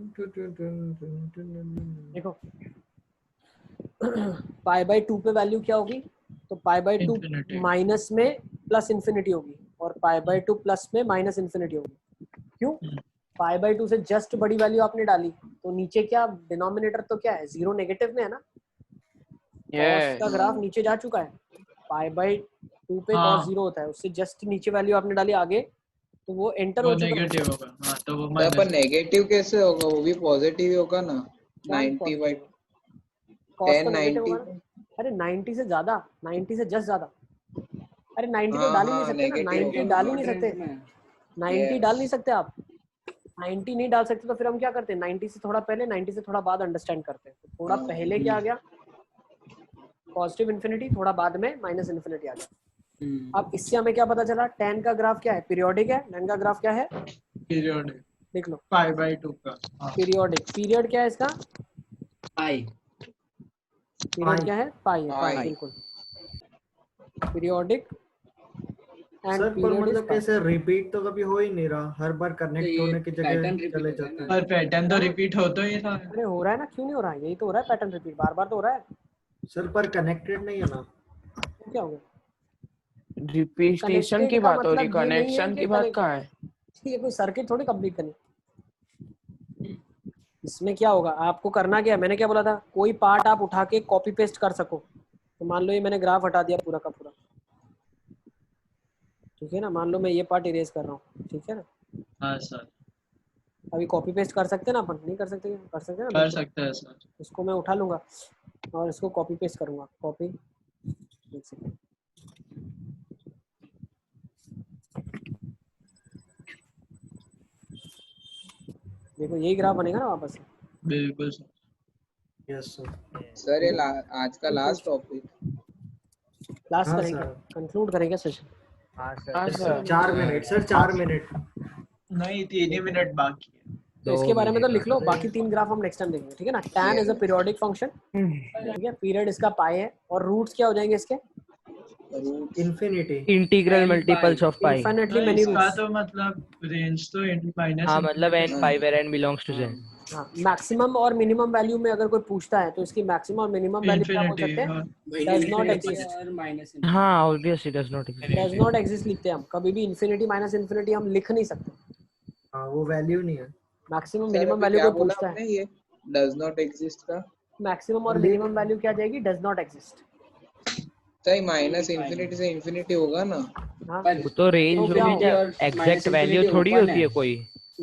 देखो पाई बाई 2 पे वैल्यू क्या होगी? तो पाई बाई 2 Infinity. माइनस में प्लस इन्फिनिटी होगी और पाई बाई 2 प्लस में माइनस इन्फिनिटी होगी। क्यों? पाई बाई 2 से जस्ट बड़ी वैल्यू आपने डाली तो नीचे क्या डिनोमिनेटर तो क्या है? 0 नेगेटिव में है ना। कॉस का ग्राफ नीचे जा चुका है। पाई बाई 2 पे हाँ। कॉस 0 होता है, उससे जस्ट नीचे वैल्यू आपने डाली आगे तो वो एंटर वो हो चुका है। नेगेटिव होगा। हाँ तो वो पर माइनस। नेगेटिव कैसे होगा? वो भी पॉजिटिव ही होगा ना। 90 बाई कॉस 10 तो नेगेटिव 90। होगा ना। अरे 90 से ज्यादा, 90 से जस्ट ज्यादा। अरे 90 तो हाँ, डाल ही नहीं हाँ, सकते ना, negative 90 होगा। डाल ही नहीं सकते, 90 Yes. डाल नहीं सकते आप। 90 नहीं डाल सकते तो फिर हम क्या करते हैं? 90 से थोड़ा पहले 90 से थोड़ा बाद अंडरस्टैंड करते हैं। तो थोड़ा पहले क्या आ गया? पॉजिटिव इन्फिनिटी, थोड़ा बाद में माइनस इन्फिनिटी आ गया। अब इससे हमें क्या पता चला? tan का ग्राफ क्या है? पीरियोडिक है। tan का ग्राफ क्या है? पीरियड देख लो, पाई बाई 2 का। हाँ। पीरियोडिक। पीरियड क्या है इसका? पाई। पीरियड क्या है? पाई है। पाई पाई। बिल्कुल पीरियोडिक। एंड सर पर पीरियड मतलब इज कैसे रिपीट तो कभी हो ही नहीं रहा, हर बार कनेक्ट ये होने की जगह pattern repeat चले होता है जाते ना। हैं। पर पैटर्न तो रिपीट होता ही था। अरे हो रहा है ना, क्यों नहीं हो रहा है? यही तो हो रहा है, पैटर्न रिपीट बार बार तो हो रहा है। सर पर कनेक्टेड नहीं है ना। तो क्या हो गया? रिपीटेशन कनेक्टेड की का बात हो रही, मतलब ये नहीं है कनेक्शन कि की बात कहाँ है? ये कोई सर्किट थोड़ी कंप्लीट करनी। इसमें क्या होगा? आपको करना क्या है? मैंने क्या बोला था? कोई पार्ट आप उठा के कॉपी पेस्ट कर सको। तो मान लो ये मैंने ग्राफ हटा दिया पूरा का पूरा, ठीक है ना। मान लो मैं ये पार्ट इरेज कर रहा हूँ, ठीक है ना। हाँ सर अभी कॉपी पेस्ट कर सकते हैं ना अपन? नहीं कर सकते? कर सकते हैं ना, कर बिल्कुल। सकते हैं सर। इसको मैं उठा लूंगा और इसको कॉपी पेस्ट करूंगा। कॉपी, एक सेकंड, देखो यही ग्राफ बनेगा ना वापस से। बिल्कुल सर। Yes sir. सर ये आज का लास्ट टॉपिक। लास्ट हाँ करेंगे, सर। कंक्लूड करेंगे सेशन। हाँ हाँ sir. Sir. 4 minute sir, 4 minute. नहीं 3 ही मिनट बाकी है। तो इसके बारे में तो लिख लो, बाकी 3 ग्राफ हम नेक्स्ट टाइम देखेंगे, ठीक है ना। tan is a periodic function, ठीक है। पीरियड इसका पाई है और रूट्स क्या हो जाएंगे इसके? Infinity. Integral multiples of pi. Infinitely तो मेनी इसका रूट्स। तो मतलब रेंज तो माइनस। हाँ मतलब n pi where n belongs to z। हाँ, मैक्सिमम और मिनिमम वैल्यू में अगर कोई पूछता है तो इसकी मैक्सिमम और मिनिमम वैल्यू क्या बोल इन्फिनिटी। सकते हैं? हाँ डज नॉट एग्जिस्ट। और माइनस। हाँ obviously does not exist. Does not exist लिखते हैं हम। कभी भी इन्फिनिटी माइनस इन्फिनिटी हम लिख नहीं सकते। हाँ वो वैल्यू नहीं है। मैक्सिमम सर मिनिमम अभी वैल्यू क्या कोई बोला पूछता आपने? है, ये डज नॉट एग्जिस्ट का मैक्सिमम और अभी- मिनिमम वैल्यू क्या जाएगी? Does not exist. सही माइनस इन्फिनिटी से इन्फिनिटी होगा ना। हाँ वो तो रेंज तो होगी, क्या क्या और एग्जैक्ट minus वैल्यू infinity थोड़ी open होती है है। कोई।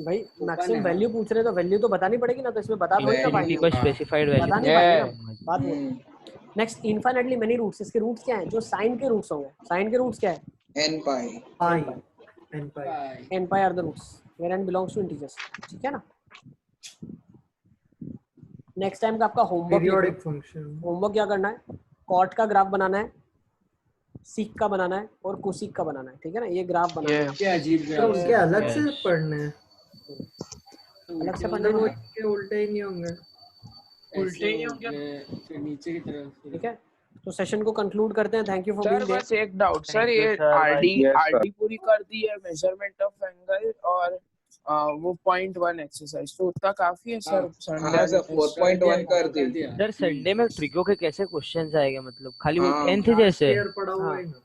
भाई है मैक्सिमम ना। वैल्यू पूछ रहे तो वैल्यू तो बतानी पड़ेगी ना, तो इसमें बता थोड़ी ना इन्फिनिटी पाएंगे को हम। स्पेसिफाइड वैल्यू बता नहीं पाएंगे ना, नहीं। बात वो। Next, infinitely many roots. इसके रूट्स क्या हैं? जो साइन के रूट्स होंगे। साइन के रूट्स क्या है? N pi. Pi. N pi. n pi are the roots where n belongs to integers, ठीक है ना। नेक्स्ट टाइम का आपका होमवर्क लिख पीरियोडिक लो। फंक्शन। होमवर्क क्या करना है? कॉट का ग्राफ बनाना है, सीक का बनाना है और कोसिक का बनाना है, ठीक है ना। ये ग्राफ बनाना है। क्या अजीब सर ग्राफ उनके अलग से पढ़ने हैं। अलग से उल्टे पढ़ना सर है, वो इनके उल्टे ही नहीं होंगे। उल्टे ही होंगे। फिर नीचे की तरफ। ठीक है। तो सेशन को कंक्लूड करते हैं। Thank you for sir being बस एक डाउट सर, Thank you, ये sir. RD Yes, sir. RD पूरी कर दी है, मेजरमेंट ऑफ एंगल और वो 0.1 एक्सरसाइज, तो उतना काफी है सर। हाँ सर 4.1 कर दी। सर संडे में ट्रिको के कैसे क्वेश्चंस आएंगे? मतलब खाली वो हाँ। 10th जैसे। ईयर पढ़ा हुआ हाँ। है ना।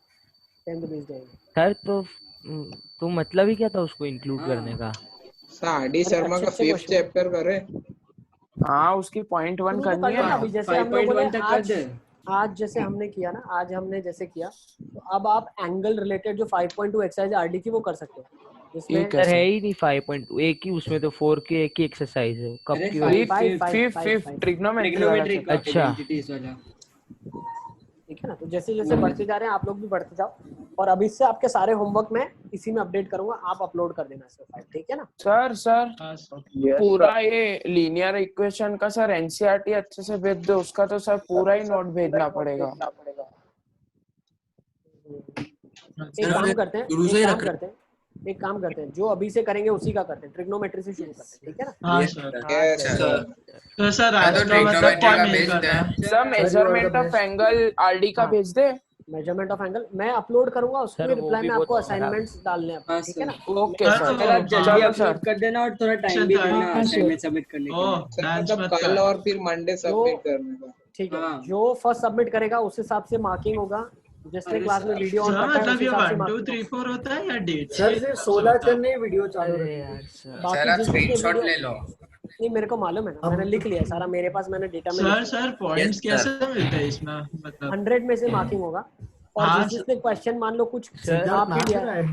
10 बेस जाएंगे। सर तो मतलब ही क्या था उसको इंक्लूड करने का? सर आरडी अरे शर्मा का अच्छे 5th question। चैप्टर करे। हाँ उसकी 0.1 शुरू तो करनी कर है लेना ना। अभी, जैसे हम लोग बोले 5.1 तक कर आज। दे। आज जैसे हमने किया ना, आज हमने जैसे किया, तो अब आप एंगल रिलेटेड जो 5.2 एक्सरसाइज आरडी की वो कर सकते हो, जिसमें एक सर है ही नहीं 5.2, एक ही उसमें तो 4 की एक ही एक्सरसाइज है, कब अरे की five- होगी? फिफ्थ ट्रिग्नोमेट्री वाला ट्रिग्नोमेट्री का अच्छा। आइडेंटिटीज वाला। ठीक है ना। तो जैसे जैसे बढ़ते जा रहे हैं आप लोग भी बढ़ते जाओ, और अभी से आपके सारे होमवर्क में इसी में अपडेट करूंगा, आप अपलोड कर देना इसका फाइल, ठीक है ना। सर हाँ सर। पूरा ये लीनियर इक्वेशन का सर एनसीईआरटी अच्छे से भेज दो, उसका तो सर पूरा ही नोट भेजना पड़ेगा। एक काम करते हैं, शुरू से ही रख एक काम करते हैं, जो अभी से करेंगे उसी का करते हैं, ट्रिग्नोमेट्री से शुरू करते हैं, ठीक है ना। हाँ सर। Yes sir. तो सर हाँ, आज तो का मतलब ट्रिग्नोमेट्री कौन का नहीं भेज कर रहा है? Sir measurement of angle RD का हाँ। भेज दे। मेजरमेंट ऑफ एंगल मैं अपलोड करूंगा उसको सर, वो रिप्लाई भी में वो आपको तो खराब असाइनमेंट्स डालने हैं हाँ ठीक है ना ओके हाँ, सर तो आप जल्दी चलो सर अपलोड कर देना और थोड़ा टाइम भी सर, देना हाँ, असाइनमेंट सबमिट करने के ओ लिए। सर डांस मतलब मत कल कर। और फिर मंडे सबमिट करने का। ठीक है हाँ। जो फर्स्ट सबमिट करेगा उस हिसाब से मार्किंग होगा जिसने अरे क्लास में सर, वीडियो ऑन सर रखा है मतलब उस ये हिसाब से 1 2 मार्किंग 3 4 होता है या डेट सर फिर 16 से नहीं वीडियो चालू अरे रखेंगे। यार सर सर बाकी आप जिस जिसने स्क्रीनशॉट वीडियो ले लो। नहीं मेरे को मालूम है ना मैंने लिख लिया सारा मेरे पास मैंने डेटा में लिख सर लिया सर पॉइंट्स Yes, कैसे sir. मिलते हैं इसमें मतलब 100 में से मार्किंग होगा और हाँ, जिसने क्वेश्चन मान लो कुछ सर, आप भी नाच लिया रहा है।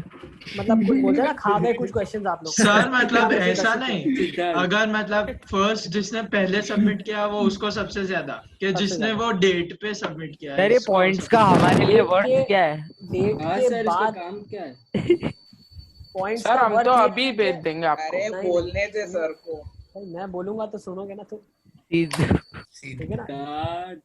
मतलब कुछ बोलते हैं ना खा गए कुछ क्वेश्चंस आप लोग सर मतलब कितने ऐसा बचे, नहीं सिद्धार्थ। अगर मतलब फर्स्ट जिसने पहले सबमिट किया वो उसको सबसे ज्यादा कि जिसने ज्यादा। वो डेट पे सबमिट किया है सर ये इसको पॉइंट्स सबसे का ज्यादा। हमारे लिए डेट वर्थ के क्या है? डेट हाँ के सर, इसका बाद काम क्या है? पॉइंट्स सर का हम वर्थ तो ये अभी है भेज कि- देंगे आपको अरे नहीं, बोलने थे सर को। भाई मैं बोलूंगा तो सुनोगे ना तुम चीज ठीक है ना God.